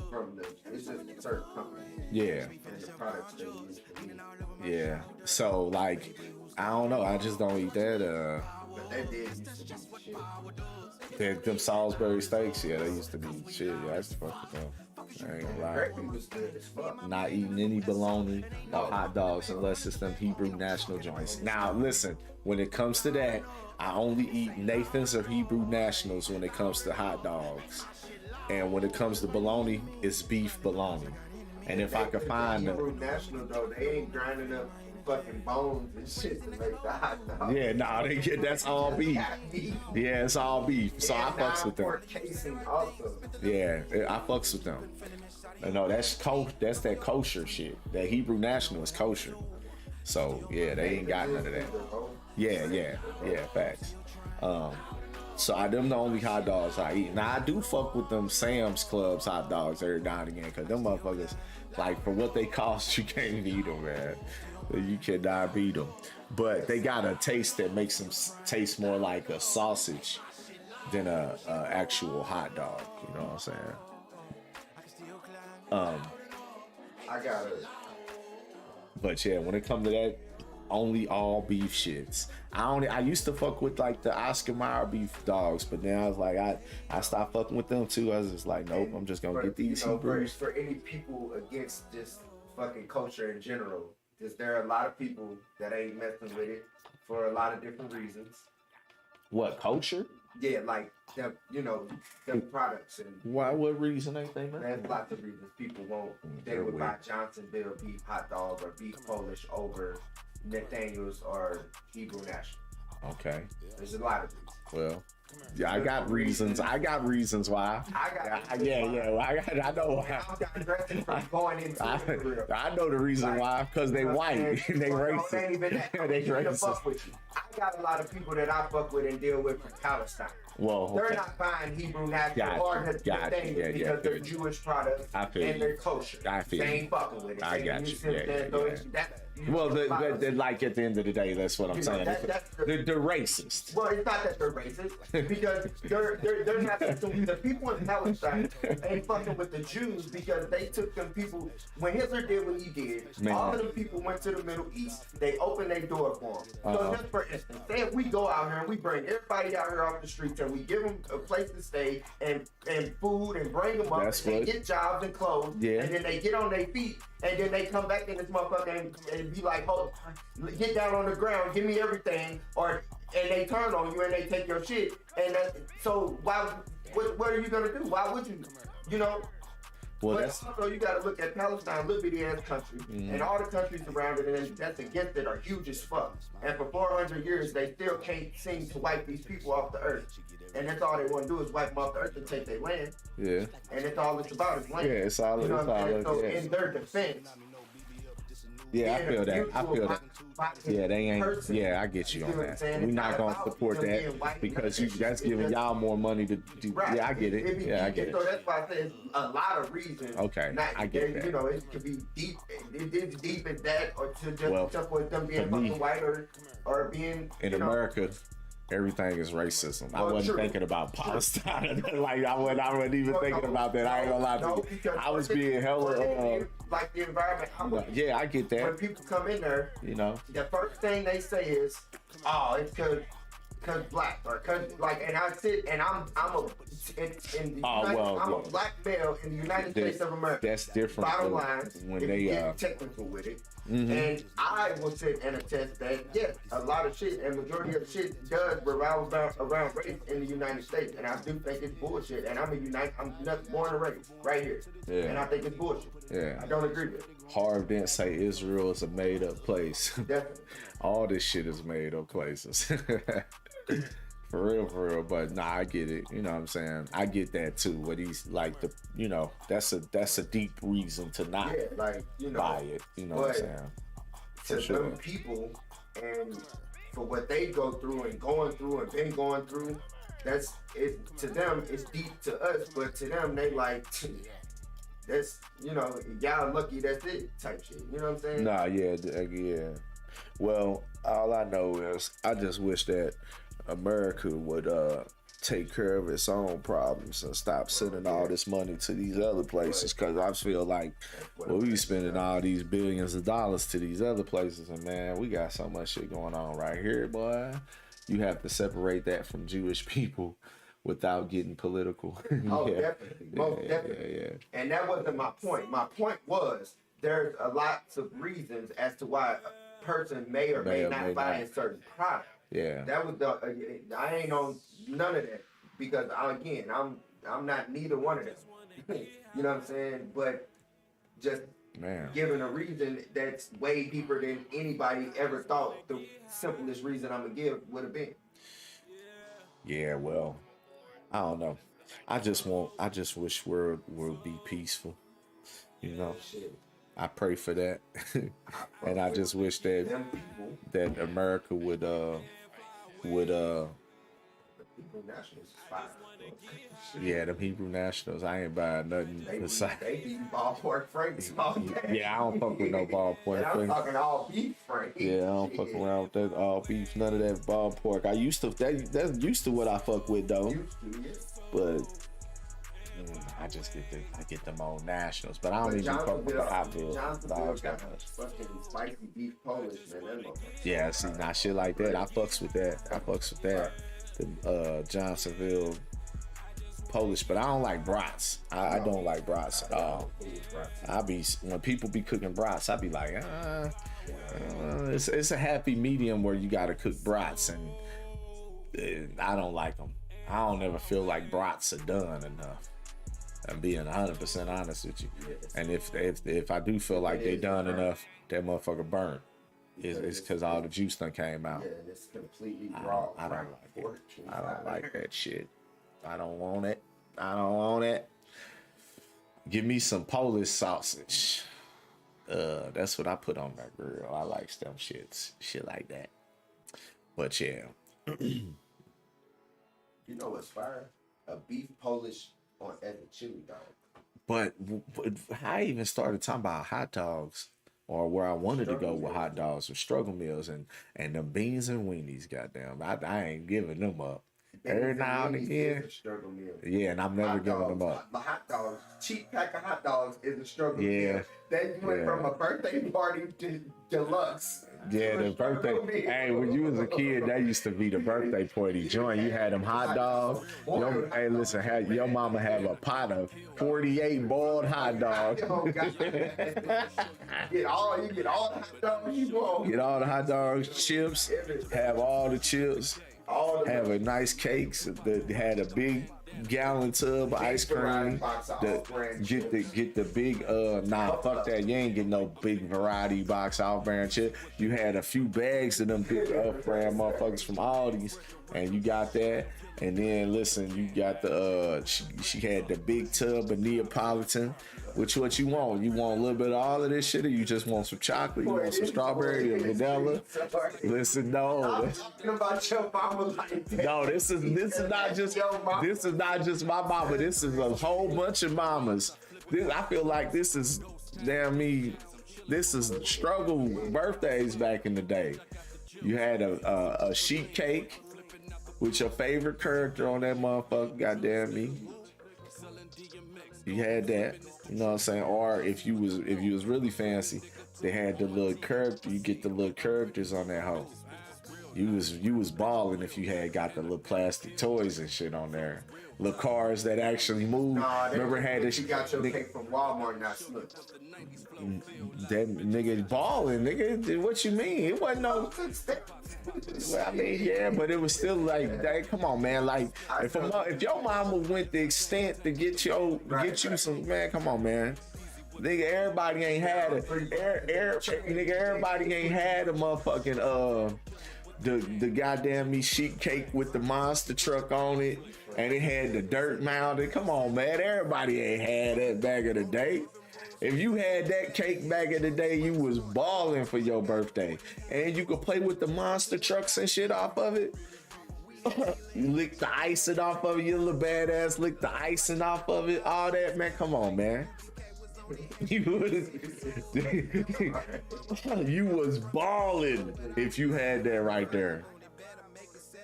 Speaker 7: from it's just a certain company.
Speaker 2: Yeah.
Speaker 7: And the products they use to use.
Speaker 2: Yeah. So, like, I don't know. I just don't eat that.
Speaker 7: But that did used to be shit.
Speaker 2: Them Salisbury steaks, yeah, they used to be shit. Yeah, that's the fuck with them. I ain't gonna lie.
Speaker 7: Gravy was good as fuck.
Speaker 2: Not eating any bologna or hot dogs unless it's them Hebrew National joints. Now, listen, when it comes to that, I only eat Nathan's or Hebrew Nationals when it comes to hot dogs. And when it comes to bologna, it's beef bologna. And if I could find them.
Speaker 7: Hebrew National, though, they ain't grinding up fucking bones and shit to make the hot dog.
Speaker 2: Yeah, nah, they get that's all beef. Yeah, it's all beef. So I fucks with them.
Speaker 7: Pork casing also.
Speaker 2: Yeah, I fucks with them. No, that's that kosher shit. That Hebrew National is kosher. So yeah, they ain't got none of that. Yeah, facts. So them the only hot dogs I eat. Now I do fuck with them Sam's Club's hot dogs every now and again, because them motherfuckers, like, for what they cost, you can't eat them, man. You cannot beat them. But they got a taste that makes them taste more like a sausage than a actual hot dog. You know what I'm saying?
Speaker 7: I got it.
Speaker 2: But yeah, when it comes to that, only all beef shits. I used to fuck with like the Oscar Mayer beef dogs, but now I was like, I stopped fucking with them too. I was just like, nope, I'm just gonna get these Hebrews.
Speaker 7: For any people against just fucking culture in general, because there are a lot of people that ain't messing with it for a lot of different reasons.
Speaker 2: What, culture?
Speaker 7: Yeah, like them, them products and
Speaker 2: Why? What reason ain't they, man?
Speaker 7: there's lots of reasons people won't. They would buy Johnsonville beef hot dog or beef Polish over Nathaniel's or Hebrew National.
Speaker 2: Okay.
Speaker 7: There's a lot of reasons.
Speaker 2: Well, yeah, I got reasons. I got reasons why. Well, I know why.
Speaker 7: I'm digressing from going into it for real.
Speaker 2: I know the reason why, because they white and they racist.
Speaker 7: Ain't even that.
Speaker 2: They
Speaker 7: I'm gonna
Speaker 2: racist.
Speaker 7: fuck with you. I got a lot of people that I fuck with and deal with from Palestine.
Speaker 2: Well,
Speaker 7: They're
Speaker 2: okay.
Speaker 7: not buying Hebrew National
Speaker 2: Gotcha,
Speaker 7: or the
Speaker 2: gotcha.
Speaker 7: thing
Speaker 2: Yeah,
Speaker 7: because they're
Speaker 2: good.
Speaker 7: Jewish products
Speaker 2: I feel
Speaker 7: and
Speaker 2: you.
Speaker 7: they're kosher.
Speaker 2: I feel
Speaker 7: they
Speaker 2: you.
Speaker 7: ain't fucking with it.
Speaker 2: I
Speaker 7: They
Speaker 2: got
Speaker 7: ain't
Speaker 2: you.
Speaker 7: sitting
Speaker 2: Yeah,
Speaker 7: there,
Speaker 2: yeah,
Speaker 7: so
Speaker 2: yeah.
Speaker 7: you
Speaker 2: Well,
Speaker 7: know,
Speaker 2: they're like at the end of the day, that's what I'm
Speaker 7: You know,
Speaker 2: saying.
Speaker 7: that's the-
Speaker 2: They're racist.
Speaker 7: Well, it's not that they're racist because they're not. The people in Palestine ain't fucking with the Jews because they took them people when Hitler did what he did.
Speaker 2: Man.
Speaker 7: All of them people went to the Middle East. They opened their door for them.
Speaker 2: Uh-huh.
Speaker 7: So just for instance, say if we go out here and we bring everybody out here off the streets and we give them a place to stay and food and bring them up
Speaker 2: That's
Speaker 7: and they
Speaker 2: what-
Speaker 7: get jobs and clothes
Speaker 2: Yeah.
Speaker 7: and then they get on their feet and then they come back in this motherfucker and be like, oh, get down on the ground, give me everything, and they turn on you and they take your shit. And so what are you gonna do? Why would you? You know.
Speaker 2: Well,
Speaker 7: But
Speaker 2: that's
Speaker 7: also you gotta look at Palestine, little bitty ass country, and all the countries around it and that's against it are huge as fuck. And for 400 years they still can't seem to wipe these people off the earth. And that's all they want to do is wipe them off the earth and take their land.
Speaker 2: yeah.
Speaker 7: And that's all it's about is land.
Speaker 2: Yeah, it's all-
Speaker 7: you know
Speaker 2: it's
Speaker 7: what I'm
Speaker 2: all-
Speaker 7: saying? So
Speaker 2: yeah.
Speaker 7: in their defense,
Speaker 2: Yeah, I
Speaker 7: being
Speaker 2: feel
Speaker 7: a
Speaker 2: that. I
Speaker 7: mutual
Speaker 2: feel that.
Speaker 7: boxing
Speaker 2: Yeah, they ain't.
Speaker 7: person,
Speaker 2: Yeah, I get you
Speaker 7: see
Speaker 2: on
Speaker 7: what I'm
Speaker 2: that.
Speaker 7: saying?
Speaker 2: We're
Speaker 7: It's
Speaker 2: not
Speaker 7: not
Speaker 2: gonna
Speaker 7: about
Speaker 2: support
Speaker 7: them
Speaker 2: that
Speaker 7: being white
Speaker 2: because
Speaker 7: and
Speaker 2: that's
Speaker 7: it's
Speaker 2: giving
Speaker 7: just-
Speaker 2: y'all more money to do.
Speaker 7: Right.
Speaker 2: Yeah, I get
Speaker 7: It
Speaker 2: it.
Speaker 7: be
Speaker 2: Yeah, I
Speaker 7: deep,
Speaker 2: get
Speaker 7: So
Speaker 2: it.
Speaker 7: that's why I say it's a lot of reasons.
Speaker 2: Okay,
Speaker 7: Not,
Speaker 2: I get that.
Speaker 7: You know, it could be deep. It's deep as that, or to just
Speaker 2: Well,
Speaker 7: simple as them being
Speaker 2: for me,
Speaker 7: fucking white or being
Speaker 2: In
Speaker 7: you know,
Speaker 2: America, everything is racism. I
Speaker 7: Well,
Speaker 2: wasn't
Speaker 7: true.
Speaker 2: thinking about Palestine. Like I wasn't even
Speaker 7: Well,
Speaker 2: thinking
Speaker 7: no,
Speaker 2: about that. I ain't gonna lie to
Speaker 7: no,
Speaker 2: you.
Speaker 7: because
Speaker 2: I was
Speaker 7: for
Speaker 2: being
Speaker 7: this-
Speaker 2: hella.
Speaker 7: for this, like the environment.
Speaker 2: Yeah, I get
Speaker 7: When
Speaker 2: that.
Speaker 7: people come in there,
Speaker 2: You know.
Speaker 7: the first thing they say is, "Oh, it's cause black," or cause like, and I sit and I'm a in the
Speaker 2: Oh,
Speaker 7: United,
Speaker 2: well,
Speaker 7: I'm
Speaker 2: well,
Speaker 7: a black male in the United States of America.
Speaker 2: That's different.
Speaker 7: Bottom
Speaker 2: though,
Speaker 7: line,
Speaker 2: when
Speaker 7: if
Speaker 2: they
Speaker 7: you get technical with it,
Speaker 2: Mhm.
Speaker 7: and I will sit and attest that yes, a lot of shit and majority of shit does revolve around race in the United States, and I do think it's bullshit. And I'm not born and raised right here,
Speaker 2: Yeah.
Speaker 7: and I think it's bullshit.
Speaker 2: Yeah.
Speaker 7: I don't agree with it.
Speaker 2: Harv didn't say Israel is a made up place.
Speaker 7: Definitely.
Speaker 2: All this shit is made up places. For real. But nah, I get it. You know what I'm saying? I get that too. What he's like that's a deep reason to not
Speaker 7: Yeah, like
Speaker 2: buy it. You know what I'm
Speaker 7: but
Speaker 2: saying?
Speaker 7: to
Speaker 2: For sure.
Speaker 7: them people and for what they go through and going through and been going through, that's it. To them, it's deep. To us, but to them, they like that's y'all lucky. That's it type shit. You know what I'm saying?
Speaker 2: Nah, yeah. Well, all I know is I just wish that America would take care of its own problems and stop sending all this money to these other places, because I feel like we spending all these billions of dollars to these other places, and man, we got so much shit going on right here, boy. You have to separate that from Jewish people without getting political.
Speaker 7: Oh,
Speaker 2: Yeah.
Speaker 7: definitely. Most
Speaker 2: Yeah,
Speaker 7: definitely.
Speaker 2: yeah.
Speaker 7: And that wasn't my point. My point was there's a lots of reasons as to why a person may or may not buy a certain product.
Speaker 2: Yeah.
Speaker 7: That was I ain't on none of that because I'm not neither one of them. You know what I'm saying? But just
Speaker 2: Man.
Speaker 7: giving a reason that's way deeper than anybody ever thought the simplest reason I'm gonna give would have been.
Speaker 2: Yeah, well, I don't know. I just wish world would be peaceful. You know,
Speaker 7: Shit.
Speaker 2: I pray for that, and I just wish that
Speaker 7: Them people,
Speaker 2: that America would
Speaker 7: the people nationals is fire.
Speaker 2: yeah, them Hebrew nationals. I ain't buying nothing besides.
Speaker 7: They be ballpark Franks all day.
Speaker 2: Yeah, I don't fuck with no ballpoint
Speaker 7: And I'm
Speaker 2: thing.
Speaker 7: talking all beef Frank.
Speaker 2: Yeah, I don't fuck around with that all beef, none of that ball pork. I used to that's used to what I fuck with though, but I just get them old nationals. But I don't even fuck with the hot dogs
Speaker 7: Johnsonville
Speaker 2: that
Speaker 7: got
Speaker 2: much.
Speaker 7: fucking spicy beef Polish, man. That motherfucker.
Speaker 2: Yeah, see, not shit like that. I fucks with that. The Johnsonville Polish, but I don't like brats. I don't like brats at all. When people be cooking brats, I be like, it's a happy medium where you gotta cook brats, and I don't like them. I don't ever feel like brats are done enough. I'm being 100% honest with you. And if I do feel like they done enough, that motherfucker burnt. It's because all the juice done came out.
Speaker 7: Yeah, it's completely raw.
Speaker 2: I don't like it. I don't like that shit. I don't want it. Give me some Polish sausage. That's what I put on that grill. I like them shit like that. But yeah.
Speaker 7: You know what's fire? A beef Polish as a chili dog.
Speaker 2: But I even started talking about hot dogs, or where I wanted to go with hot dogs, with struggle meals and the beans and weenies. Goddamn, I ain't giving them up. Every now and again,
Speaker 7: struggle meal.
Speaker 2: Yeah, and I'm never giving them up.
Speaker 7: The hot dogs, cheap pack of hot dogs is a struggle
Speaker 2: Yeah.
Speaker 7: meal. Then you went from a birthday party to deluxe.
Speaker 2: Yeah, the birthday. Hey, when you was a kid, that used to be the birthday party joint. You had them hot dogs. Hey, listen, your mama have a pot of 48 boiled hot dogs.
Speaker 7: Oh, God. You get all the hot dogs you want.
Speaker 2: Get all the hot dogs, chips. Have all the chips. Have a nice cakes. That had a big gallon tub of ice cream. Get the big fuck that. You ain't get no big variety box off brand shit. You had a few bags of them big brand motherfuckers from Aldi's, and you got that. And then listen, you got the she had the big tub of Neapolitan. Which what you want? You want a little bit of all of this shit, or you just want some chocolate? You want some strawberry or vanilla? Listen, no.
Speaker 7: I'm talking about your mama like that.
Speaker 2: No, this is not just my mama. This is a whole bunch of mamas. I feel like this is this is struggle birthdays back in the day. You had a sheet cake with your favorite character on that motherfucker. Goddamn me. You had that, you know what I'm saying? Or if you was really fancy, they had the little character. You get the little characters on that hoe. You was balling if you had got the little plastic toys and shit on there. Little cars that actually move. Remember had this.
Speaker 7: You got your cake from Walmart, not Slick.
Speaker 2: That nigga balling, nigga. What you mean? It wasn't no. I mean, yeah, but it was still like, that. Come on, man. Like, if your mama went the extent to get you some, man. Come on, man. Nigga, everybody ain't had it. Nigga, everybody ain't had a motherfucking the goddamn me sheet cake with the monster truck on it, and it had the dirt mounted. Come on, man. Everybody ain't had that back in the day. If you had that cake back in the day, you was balling for your birthday. And you could play with the monster trucks and shit off of it. You lick the icing off of it, you little badass lick the icing off of it, all that, man. Come on, man. You was balling if you had that right there.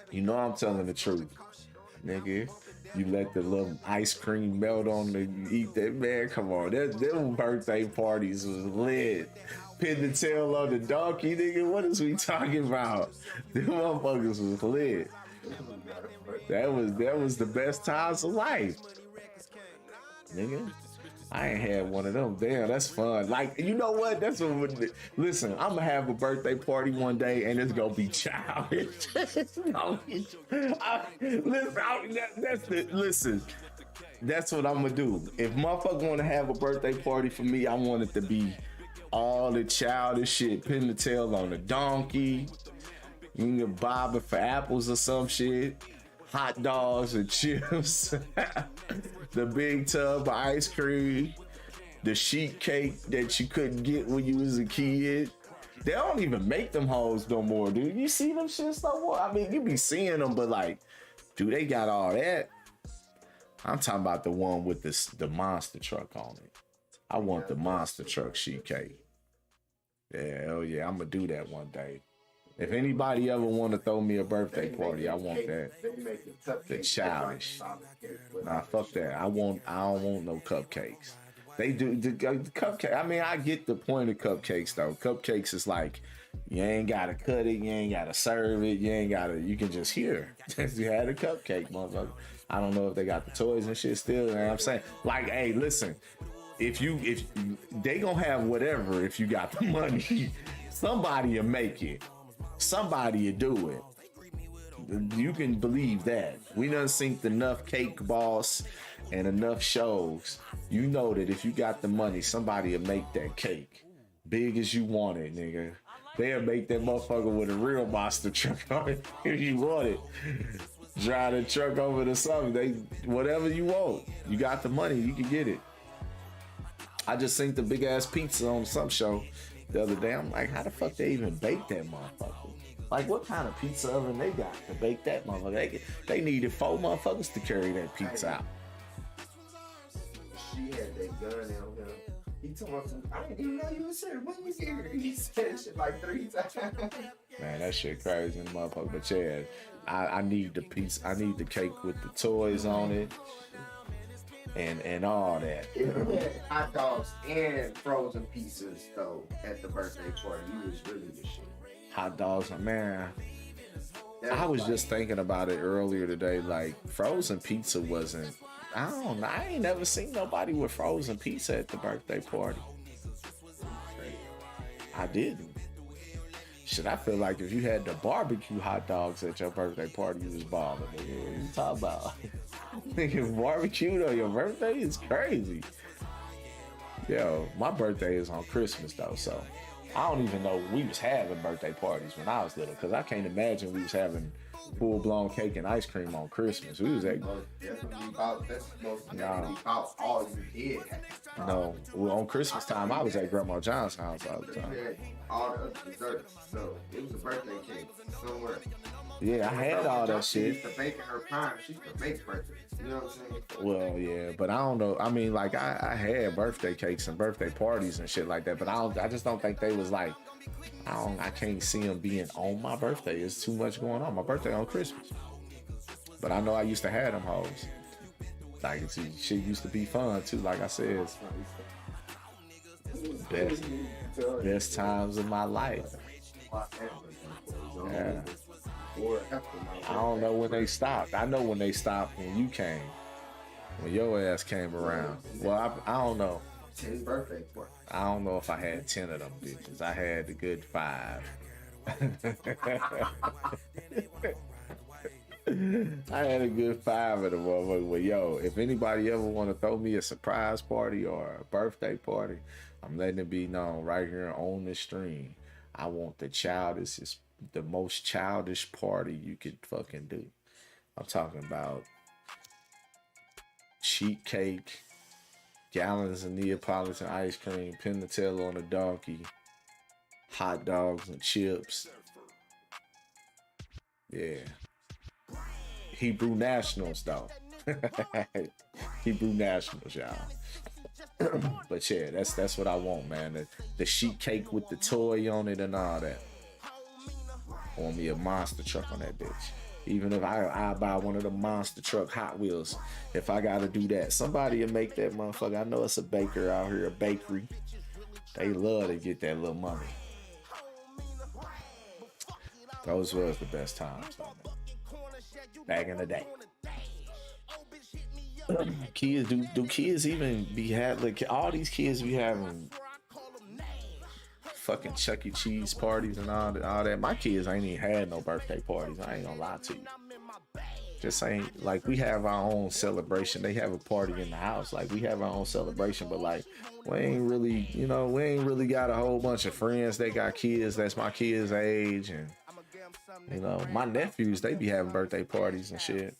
Speaker 2: You know I'm telling the truth, nigga. You let the little ice cream melt on the, you eat that, man. Come on, them birthday parties was lit. Pin the tail on the donkey, nigga. What is we talking about? Them motherfuckers was lit. That was the best times of life, nigga. I ain't had one of them. Damn, that's fun. Like, you know what? Listen, I'm gonna have a birthday party one day, and it's gonna be childish. Listen,
Speaker 8: That's what I'm gonna do. If motherfucker wanna have a birthday party for me, I want it to be all the childish shit. Pin the tail on a donkey. You can get bobbing for apples or some shit. Hot dogs and chips. The big tub of ice cream. The sheet cake that you couldn't get when you was a kid. They don't even make them hoes no more, dude. You see them shits no more? I mean, you be seeing them, but like, dude, they got all that. I'm talking about the one with the monster truck on it. I want the monster truck sheet cake. Yeah, hell yeah, I'm gonna do that one day. If anybody ever want to throw me a birthday party, I want that. The childish. Nah, fuck that. I don't want no cupcakes. They do the cupcake. I mean, I get the point of cupcakes though. Cupcakes is like, you ain't gotta cut it, you ain't gotta serve it, you can just hear. You had a cupcake, motherfucker. I don't know if they got the toys and shit still. You know what I'm saying? Like, hey, listen, if they gonna have whatever if you got the money, somebody will make it. Somebody will do it. You can believe that. We done seen enough Cake Boss and enough shows. You know that if you got the money, somebody will make that cake. Big as you want it, nigga. They'll make that motherfucker with a real monster truck on it if you want it. Drive the truck over to something. Whatever you want. You got the money, you can get it. I just seen the big ass pizza on some show the other day. I'm like, how the fuck they even bake that motherfucker? Like, what kind of pizza oven they got to bake that motherfucker? They needed 4 motherfuckers to carry that pizza out.
Speaker 7: She had that gun on him. He told me, I didn't even know you was here. When you here? He said shit like 3 times.
Speaker 8: Man, that shit crazy, motherfucker. But yeah, I need the piece. I need the cake with the toys on it. And all that.
Speaker 7: If you had hot dogs and frozen pizzas though at the birthday party, you was really the shit.
Speaker 8: Hot dogs, man. I was just thinking about it earlier today. Like, frozen pizza wasn't. I don't know. I ain't never seen nobody with frozen pizza at the birthday party. I didn't. Shit, I feel like if you had the barbecue hot dogs at your birthday party, you was balling. What you talking about? Nigga, barbecue on your birthday is crazy. Yo, my birthday is on Christmas though, so I don't even know we was having birthday parties when I was little, because I can't imagine we was having full-blown cake and ice cream on Christmas. We was at
Speaker 7: all you did.
Speaker 8: No, well, on Christmas time I was at Grandma John's house all the time.
Speaker 7: All the desserts, so it was a birthday cake somewhere.
Speaker 8: Yeah, I had all that
Speaker 7: She
Speaker 8: shit.
Speaker 7: used to bake in her prime. She used to make birthdays. You know what I'm saying?
Speaker 8: Well, yeah, but I don't know. I mean, like I had birthday cakes and birthday parties and shit like that, but I just don't think they was like. I can't see them being on my birthday. There's too much going on. My birthday on Christmas. But I know I used to have them hoes. Like, shit used to be fun too. Like I said, best times of my life. Yeah. I don't know when they stopped. I know when they stopped when you came. When your ass came around. Well, I don't know.
Speaker 7: 10 birthday party.
Speaker 8: I don't know if I had 10 of them bitches. I had the good 5. I had a good 5 of them motherfuckers. But yo, if anybody ever want to throw me a surprise party or a birthday party, I'm letting it be known right here on the stream. I want the most childish party you could fucking do. I'm talking about sheet cake, gallons of Neapolitan ice cream, pin the tail on a donkey, hot dogs and chips. Yeah. Hebrew Nationals, though. Hebrew Nationals, y'all. But yeah, that's what I want, man. The sheet cake with the toy on it and all that. I want me a monster truck on that bitch. Even if I buy one of the monster truck Hot Wheels, if I gotta do that, somebody will make that motherfucker. I know it's a baker out here, a bakery. They love to get that little money. Those was the best times, though, back in the day. Kids, do kids even be like all these kids be having
Speaker 2: fucking Chuck E. Cheese parties and all that. My kids ain't even had no birthday parties. I ain't gonna lie to you. Just ain't like we have our own celebration. They have a party in the house. Like we have our own celebration, but like we ain't really, you know, we ain't really got a whole bunch of friends that got kids that's my kids' age, and you know, my nephews, they be having birthday parties and shit,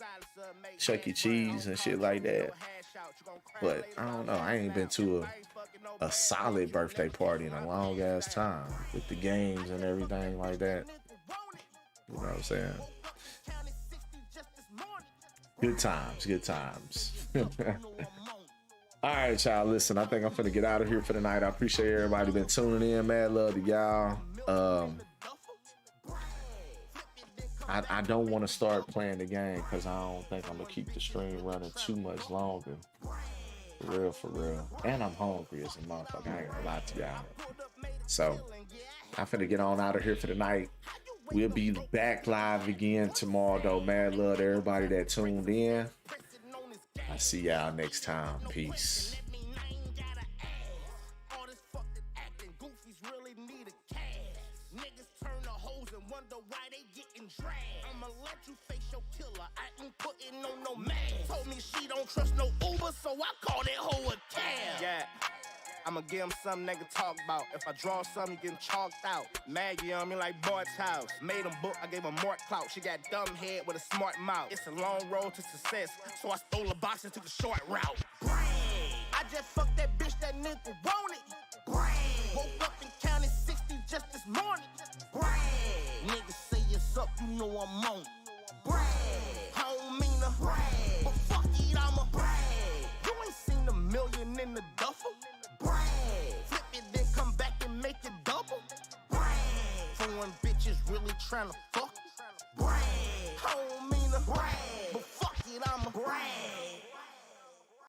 Speaker 2: Chuck E. Cheese and shit like that. But I don't know. I ain't been to a solid birthday party in a long ass time with the games and everything like that. You know what I'm saying? Good times, good times. All right, y'all. Listen, I think I'm finna get out of here for the night. I appreciate everybody been tuning in. Mad love to y'all. I don't want to start playing the game because I don't think I'm gonna keep the stream running too much longer. For real. And I'm hungry as a motherfucker. I ain't gonna lie to y'all. So I'm finna get on out of here for the night. We'll be back live again tomorrow, though. Mad love to everybody that tuned in. I'll see y'all next time. Peace.
Speaker 9: I'ma let you face your killer. I ain't putting on no man. Told me she don't trust no Uber, so I call that hoe a cab. Yeah. I'ma give him something they can talk about. If I draw something, get him chalked out. Maggie on me like Bart's house. Made him book, I gave him more clout. She got dumb head with a smart mouth. It's a long road to success, so I stole a box and took the short route. Brag. I just fucked that bitch, that nigga want it. Brag. Woke up and counted 60 just this morning. Brag. Niggas say it's up, you know I'm on it. Brag. I don't mean to brag, but fuck it, I'ma brag. You ain't seen a million in the duffel. Brag. Flip it, then come back and make it double. Brag. Foreign bitches really tryna fuck. Brag. I don't mean to brag, but fuck it, I'ma brag.